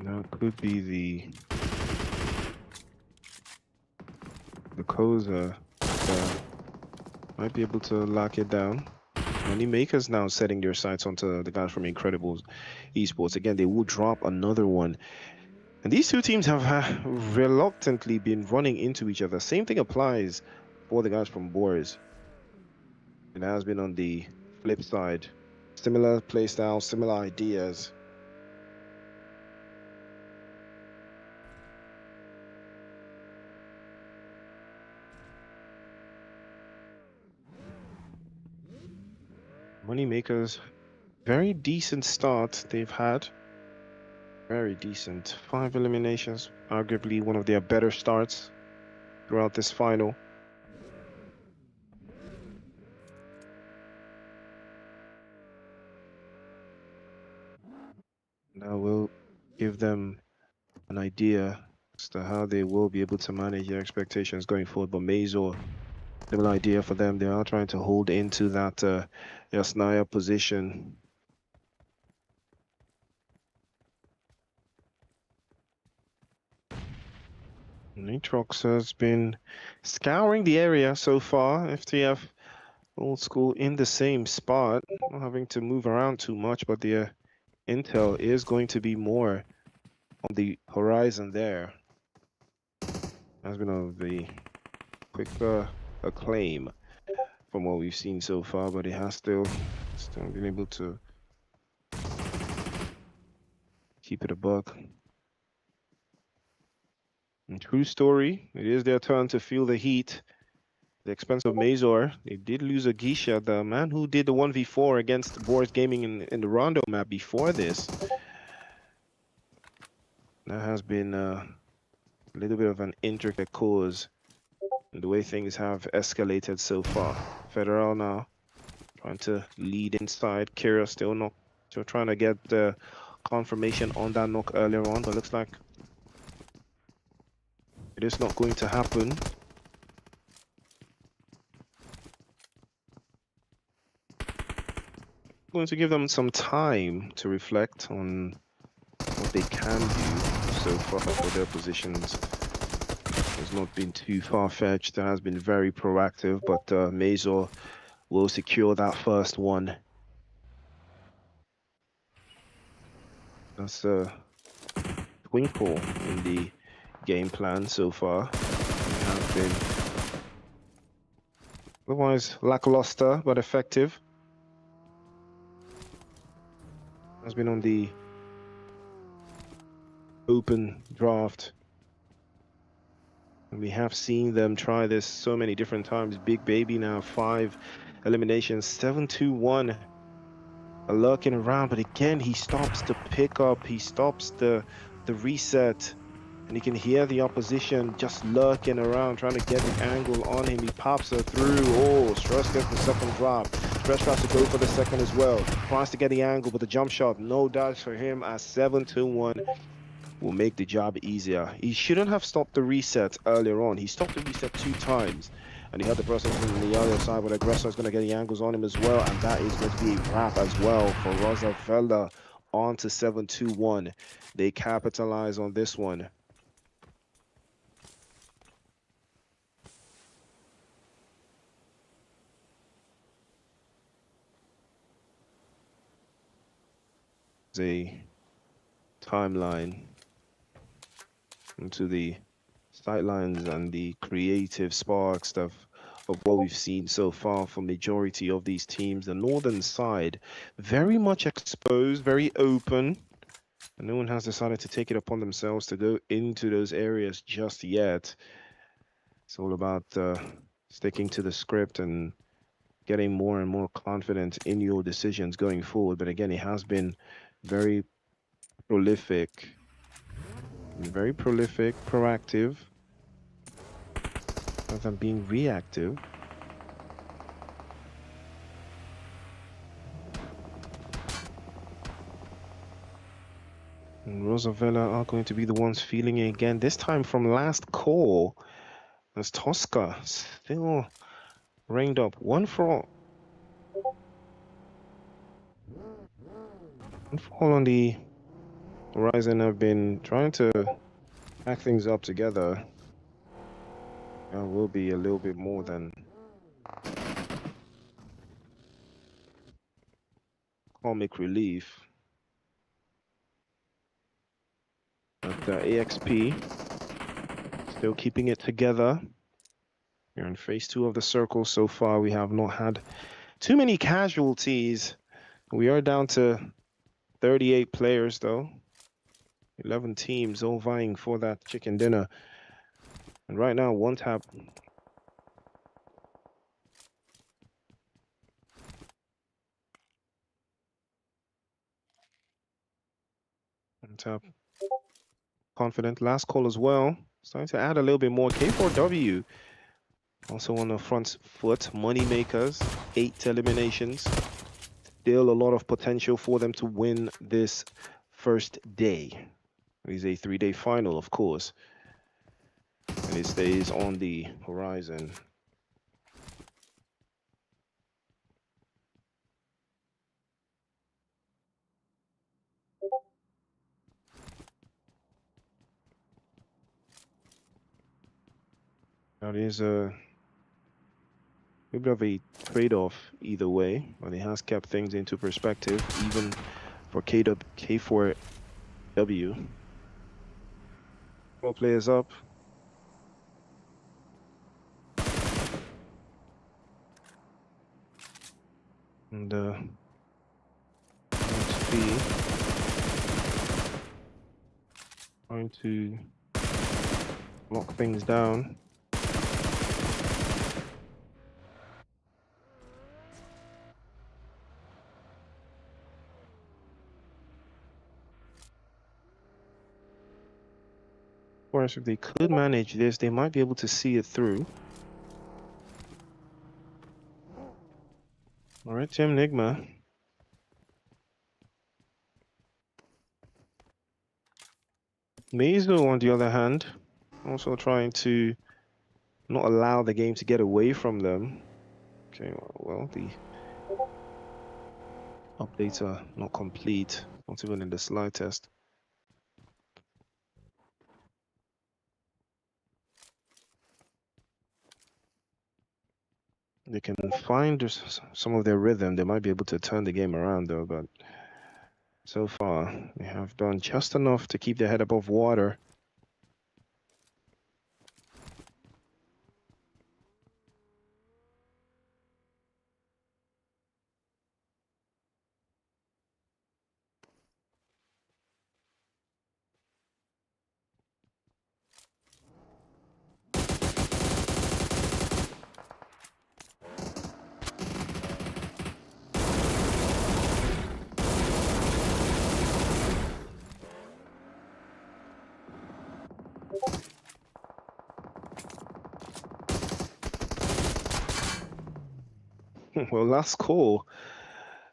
That could be the Koza. Might be able to lock it down. Moneymakers now setting their sights onto the guys from Incredibles Esports. Again, they will drop another one. And these two teams have reluctantly been running into each other. Same thing applies for the guys from Boars. It has been on the flip side. Similar playstyle, similar ideas. Moneymakers, very decent start they've had. Very decent. 5 eliminations, arguably one of their better starts throughout this final. That will give them an idea as to how they will be able to manage their expectations going forward. But Mazor, little idea for them. They are trying to hold into that Yasnaya position. Nitrox has been scouring the area so far. FTF old school in the same spot, not having to move around too much, but the intel is going to be more on the horizon there. Has been of the quick acclaim from what we've seen so far, but it has still been able to keep it a buck. And true story, it is their turn to feel the heat. The expense of Mazor. They did lose a Geisha, the man who did the 1v4 against Boris Gaming in the Rondo map before this. That has been a little bit of an intricate cause in the way things have escalated so far. Federal now trying to lead inside. Kira still trying to get the confirmation on that knock earlier on, but looks like it is not going to happen. Going to give them some time to reflect on what they can do so far for their positions. Has not been too far-fetched. It has been very proactive, but Mazor will secure that first one. That's a twinkle in the game plan so far. They have been otherwise lackluster, but effective. Has been on the open draft. And we have seen them try this so many different times. Big Baby now, 5 eliminations, 7-2-1. Lurking around, but again, he stops the pickup, he stops the reset. And you can hear the opposition just lurking around, trying to get the angle on him. He pops her through. Oh, Stress gets the second drop. Stress tries to go for the second as well. Tries to get the angle, but the jump shot, no dodge for him as 7-2-1 will make the job easier. He shouldn't have stopped the reset earlier on. He stopped the reset 2 times. And he had the person from the other side, but Aggressor is going to get the angles on him as well. And that is going to be a wrap as well for Rosafella on to 7-2-1. They capitalize on this one. A timeline into the sightlines and the creative spark stuff of what we've seen so far for majority of these teams. The northern side very much exposed, very open, And no one has decided to take it upon themselves to go into those areas just yet. It's all about sticking to the script and getting more and more confident in your decisions going forward. But again, it has been very prolific, proactive, rather than being reactive. And Rosavella are going to be the ones feeling it again, this time from last call, as Tosca still reined up. One for all on the horizon. Have been trying to pack things up together. There will be a little bit more than comic relief. But AXP still keeping it together. We're in phase 2 of the circle so far. We have not had too many casualties. We are down to 38 players though. 11 teams all vying for that chicken dinner. And right now, one tap. One tap. Confident. Last call as well. Starting to add a little bit more. K4W also on the front foot. Money makers. 8 eliminations. Still a lot of potential for them to win this first day. It is a 3-day final, of course. And it stays on the horizon. That is a bit of a trade-off either way, but it has kept things into perspective, even for K4W. 4 players up. And XP trying to lock things down. Of course, if they could manage this, they might be able to see it through. All right, Tim Nigma. Mazo, on the other hand, also trying to not allow the game to get away from them. Okay, well, the updates are not complete, not even in the slightest. They can find some of their rhythm. They might be able to turn the game around, though, but so far they have done just enough to keep their head above water. Well, last call.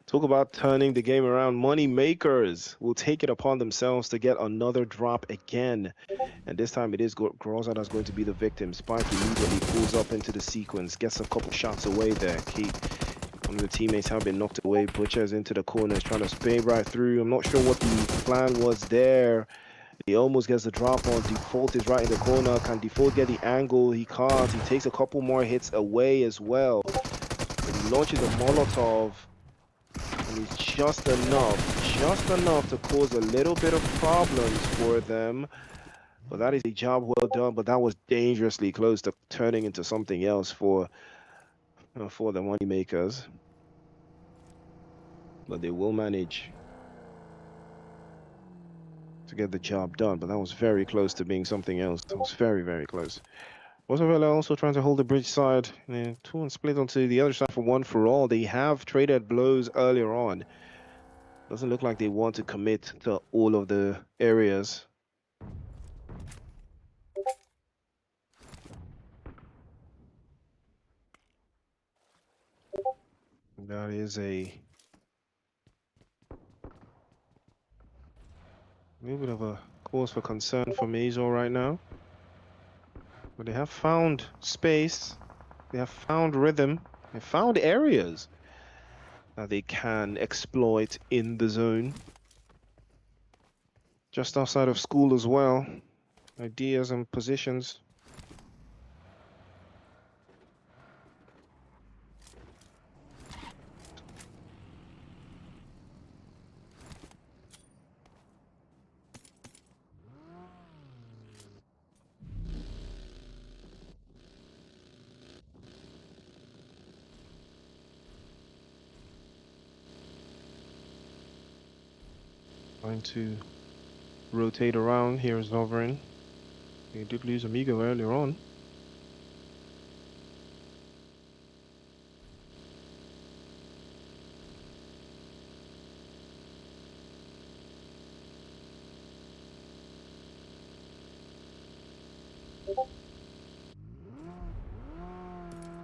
Talk about turning the game around. Money makers will take it upon themselves to get another drop again. And this time it is Groza that's going to be the victim. Spike immediately pulls up into the sequence, gets a couple shots away there. One of the teammates have been knocked away. Butcher's into the corners, trying to spin right through. I'm not sure what the plan was there. He almost gets the drop on. Default is right in the corner. Can Default get the angle? He can't. He takes a couple more hits away as well. But he launches a Molotov. And it's just enough to cause a little bit of problems for them. But that is a job well done, but that was dangerously close to turning into something else for the money makers. But they will manage. to get the job done, but that was very close to being something else. It was very, very close. Rosavella also trying to hold the bridge side. And two and split onto the other side for one for all. They have traded blows earlier on. Doesn't look like they want to commit to all of the areas. That is a little bit of a cause for concern for Mazor right now. But they have found space. They have found rhythm. They found areas that they can exploit in the zone. Just outside of school as well. Ideas and positions. Trying to rotate around. Here is Zoverin. They did lose Amigo earlier on.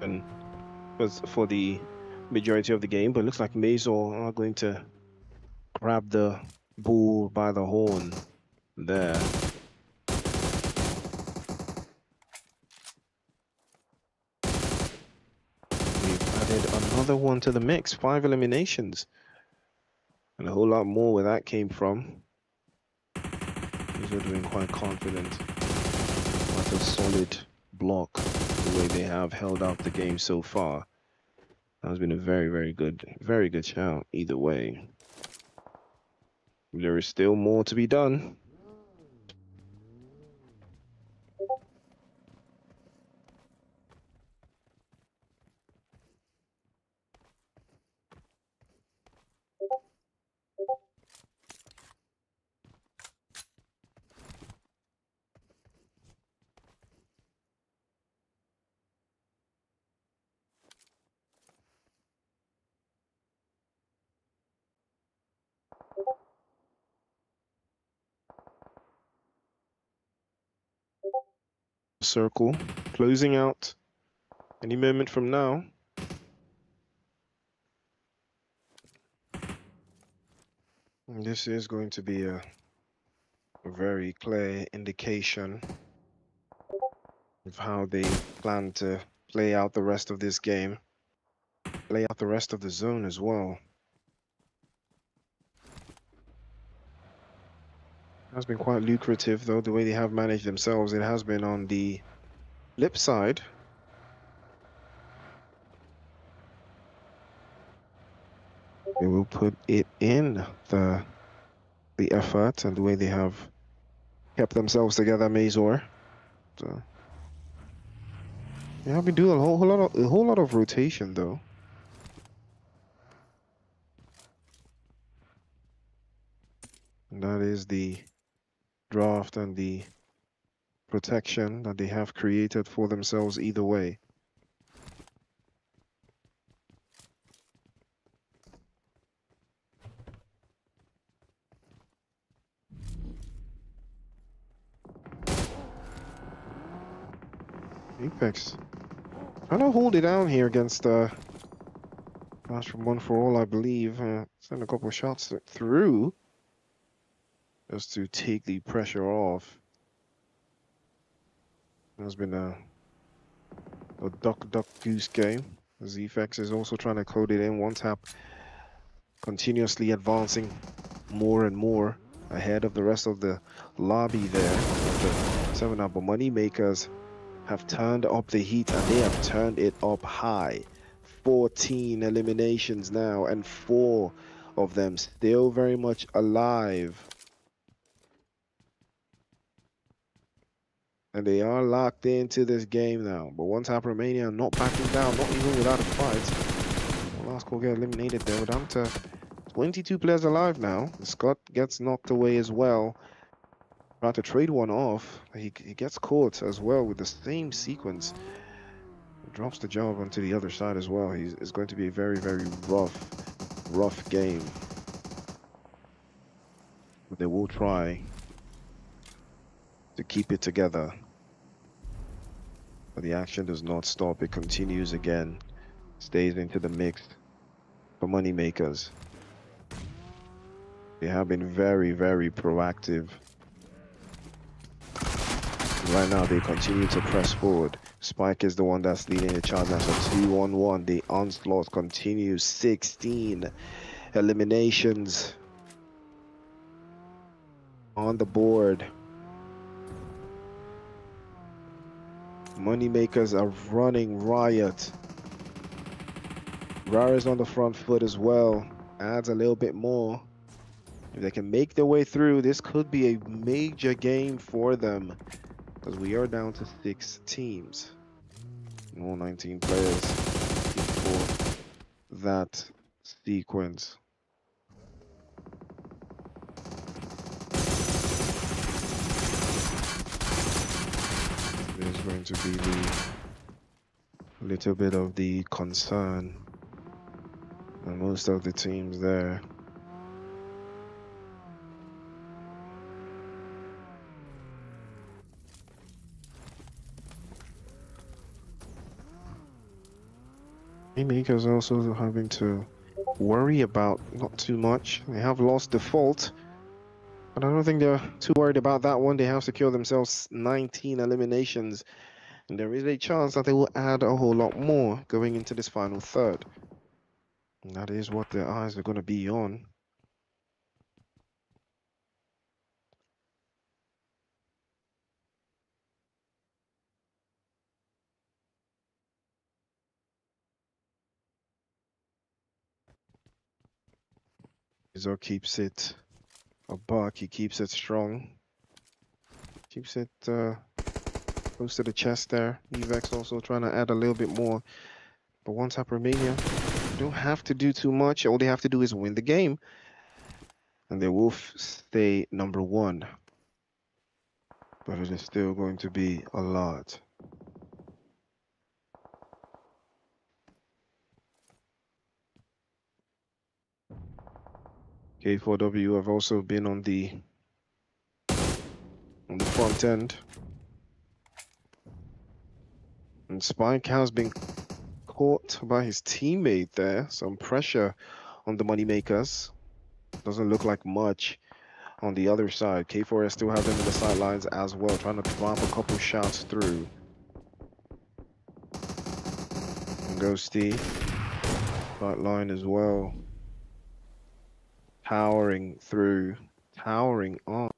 And was for the majority of the game, but it looks like Mazor are going to grab the bull by the horn there. We've added another one to the mix, 5 eliminations. And a whole lot more where that came from. These are doing quite confident. Quite a solid block, the way they have held out the game so far. That has been a very good shout either way. There is still more to be done. Circle closing out any moment from now. And this is going to be a very clear indication of how they plan to play out the rest of this game, play out the rest of the zone as well. It has been quite lucrative though, the way they have managed themselves. It has been on the flip side. They will put it in the effort and the way they have kept themselves together, Mazor. So they have been doing a whole lot of rotation though. And that is the draft and the protection that they have created for themselves either way. Apex trying to hold it down here against Flash from one for all, I believe. Send a couple of shots through just to take the pressure off. There's been a duck goose game. ZFX is also trying to code it in. One tap continuously advancing more and more ahead of the rest of the lobby there. The 7-up money makers have turned up the heat, and they have turned it up high. 14 eliminations now, and 4 of them still very much alive. And they are locked into this game now. But One Tap Romania not backing down, not even without a fight. Well, last call get eliminated there. We're down to 22 players alive now. Scott gets knocked away as well. Try to trade one off. He gets caught as well with the same sequence. Drops the job onto the other side as well. It's going to be a very, very rough game. But they will try to keep it together. But the action does not stop. It continues again. Stays into the mix for money makers. They have been very, very proactive. Right now, they continue to press forward. Spike is the one that's leading the charge. That's a 2-on-1. The onslaught continues. 16 eliminations on the board. Moneymakers are running riot. Rara's on the front foot as well. Adds a little bit more. If they can make their way through, this could be a major game for them. Because we are down to 6 teams. All 19 players for that sequence. There's going to be the little bit of the concern. And most of the teams there. Makers also having to worry about not too much. They have lost default, but I don't think they're too worried about that one. They have secured themselves 19 eliminations, and there is a chance that they will add a whole lot more going into this final third. And that is what their eyes are going to be on. Izzo keeps it a buck. He keeps it strong. Keeps it close to the chest there. Evex also trying to add a little bit more. But one tap Romania, you don't have to do too much. All they have to do is win the game. And they will stay number 1. But it is still going to be a lot. K4W have also been on the front end. And Spike has been caught by his teammate there. Some pressure on the moneymakers. Doesn't look like much on the other side. K4S still have them in the sidelines as well, trying to drop a couple shots through. And Ghosty, front line as well. Towering through, towering on.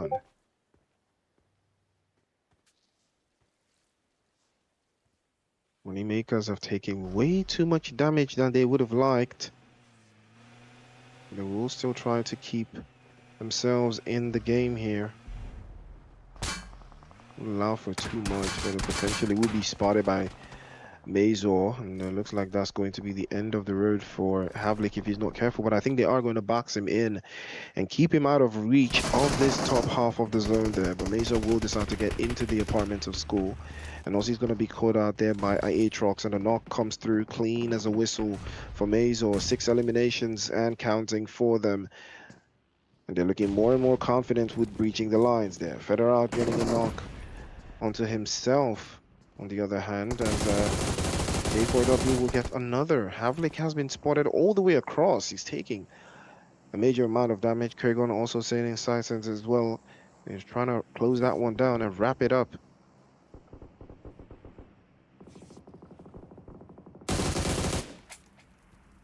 Moneymakers have taken way too much damage than they would have liked. They will still try to keep themselves in the game here. Allow for too much, but it potentially will be spotted by Mazor, and it looks like that's going to be the end of the road for Havlik if he's not careful. But I think they are going to box him in and keep him out of reach of this top half of the zone there. But Mazor will decide to get into the apartment of school, and also he's going to be caught out there by Aatrox, and the knock comes through clean as a whistle for Mazor. 6 eliminations and counting for them. And they're looking more and more confident with breaching the lines there. Federal getting a knock onto himself on the other hand, and K4W will get another. Havlik has been spotted all the way across. He's taking a major amount of damage. Kragon also sailing Sisons as well. He's trying to close that one down and wrap it up.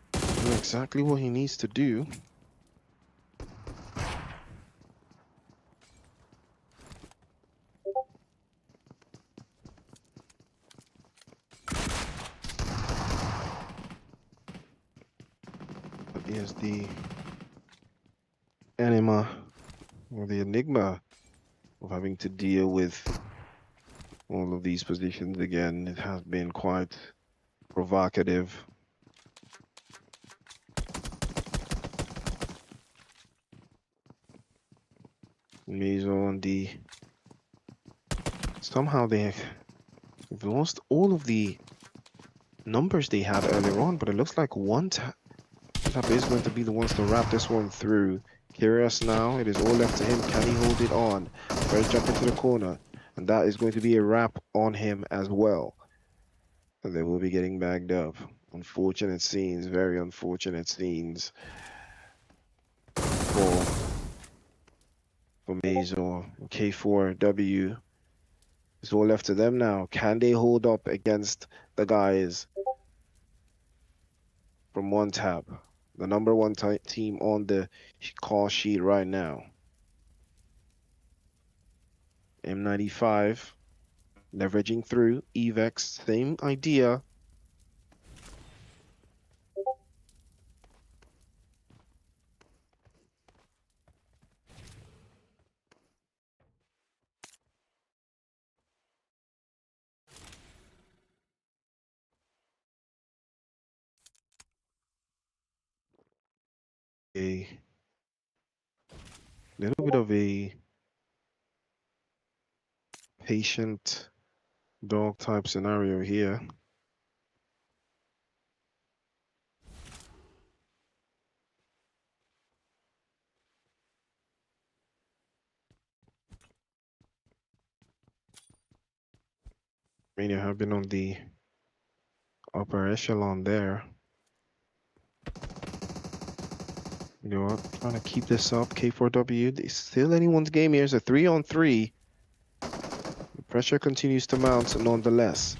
Do exactly what he needs to do. Is the enigma or the enigma of having to deal with all of these positions again. It has been quite provocative. Mazo on the Somehow they've lost all of the numbers they had earlier on, but it looks like one tap is going to be the ones to wrap this one through. Curious now, it is all left to him. Can he hold it on? First jump into the corner, and that is going to be a wrap on him as well. And they will be getting bagged up. Unfortunate scenes, very unfortunate scenes for Mazor. K4W. It's all left to them now. Can they hold up against the guys from one tap? The number one team on the call sheet right now. M95 leveraging through Evex, same idea. A little bit of a patient dog type scenario here. Mania have been on the upper echelon there. You know what? Trying to keep this up. K4W. It's still anyone's game here. It's a 3-on-3. The pressure continues to mount nonetheless.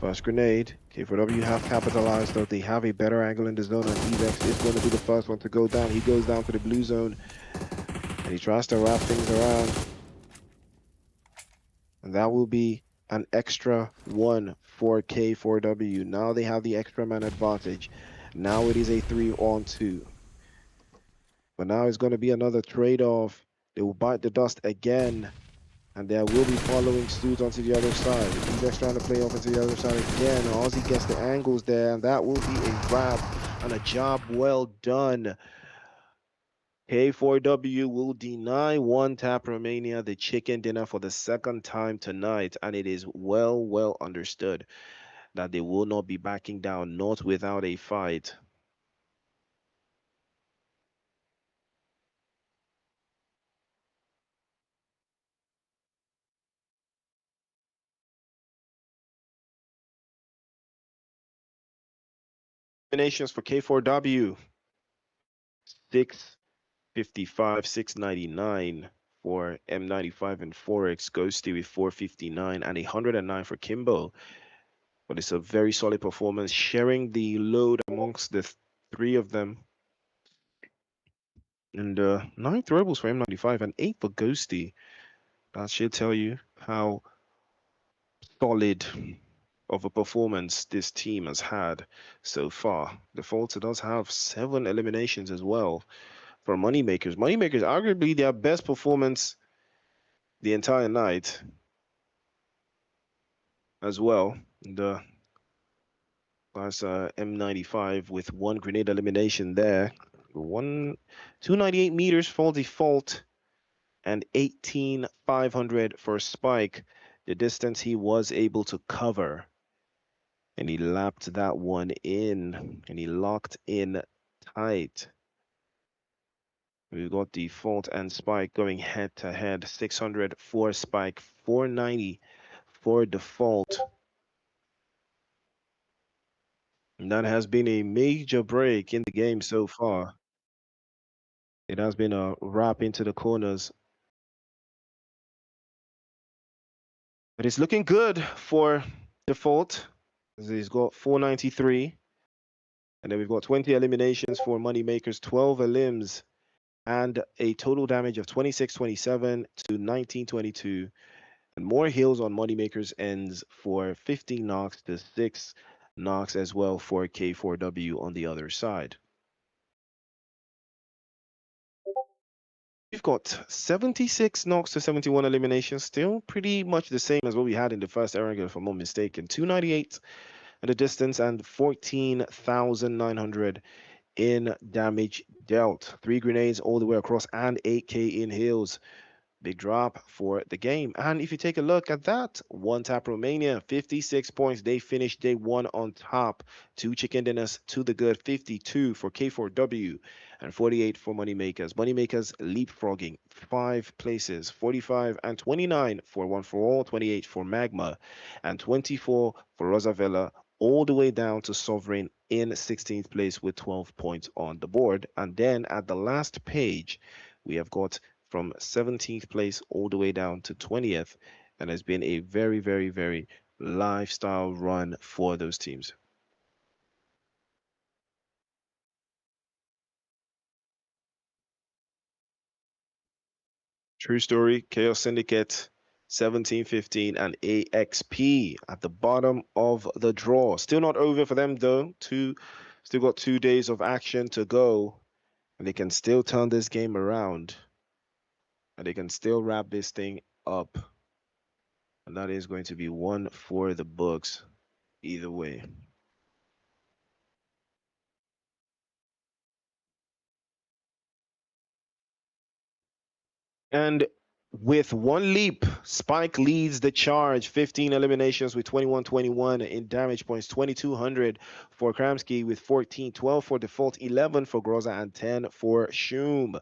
First grenade. K4W have capitalized, though they have a better angle in the zone, and Evex is going to be the first one to go down. He goes down to the blue zone, and he tries to wrap things around. And that will be an extra one for K4W. Now they have the extra man advantage. Now it is a 3-on-2. But now it's going to be another trade-off. They will bite the dust again. And there will be following suit onto the other side. Evex trying to play off into the other side again. Ozzy gets the angles there, and that will be a wrap and a job well done. K4W will deny one tap Romania the chicken dinner for the second time tonight, and it is well understood that they will not be backing down, not without a fight. Eliminations for K4W. 655, 699 for M95 and Forex. Ghosty with 459 and 109 for Kimbo. But it's a very solid performance, sharing the load amongst the three of them. And 9 throwables for M95 and 8 for Ghosty. That should tell you how solid of a performance this team has had so far. Defaulter does have 7 eliminations as well for Moneymakers. Moneymakers arguably their best performance the entire night as well. The that's M95 with 1 grenade elimination there. 298 meters for default and 18,500 for Spike. The distance he was able to cover. And he lapped that one in. And he locked in tight. We've got default and Spike going head to head. 600 for Spike, 490 for default. And that has been a major break in the game so far. It has been a wrap into the corners. But it's looking good for default. He's got 493. And then we've got 20 eliminations for Moneymakers, 12 elims, and a total damage of 2627 to 1922. And more heals on Moneymakers ends for 15 knocks to 6 knocks as well for K4W on the other side. We've got 76 knocks to 71 eliminations, still pretty much the same as what we had in the first Erangel, if I'm not mistaken. 298 at a distance and 14,900 in damage dealt. 3 grenades all the way across and 8k in heals. Big drop for the game. And if you take a look at that, one tap Romania, 56 points. They finished day one on top. Two chicken dinners to the good, 52 for K4W and 48 for Moneymakers. Moneymakers leapfrogging 5 places, 45 and 29 for One for All, 28 for Magma, and 24 for Rosavella, all the way down to Sovereign in 16th place with 12 points on the board. And then at the last page, we have got from 17th place all the way down to 20th, and has been a very, very, very lifestyle run for those teams. True story, Chaos Syndicate 17-15 and AXP at the bottom of the draw. Still not over for them though. Still got 2 days of action to go, and they can still turn this game around, and they can still wrap this thing up. And that is going to be one for the books either way. And with one leap, Spike leads the charge. 15 eliminations with 21-21 in damage points. 2,200 for Kramsky with 14. 12 for Default. 11 for Groza and 10 for Shum.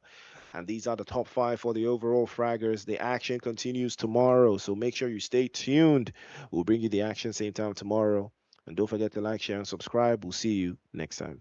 And these are the top 5 for the overall fraggers. The action continues tomorrow, so make sure you stay tuned. We'll bring you the action same time tomorrow. And don't forget to like, share, and subscribe. We'll see you next time.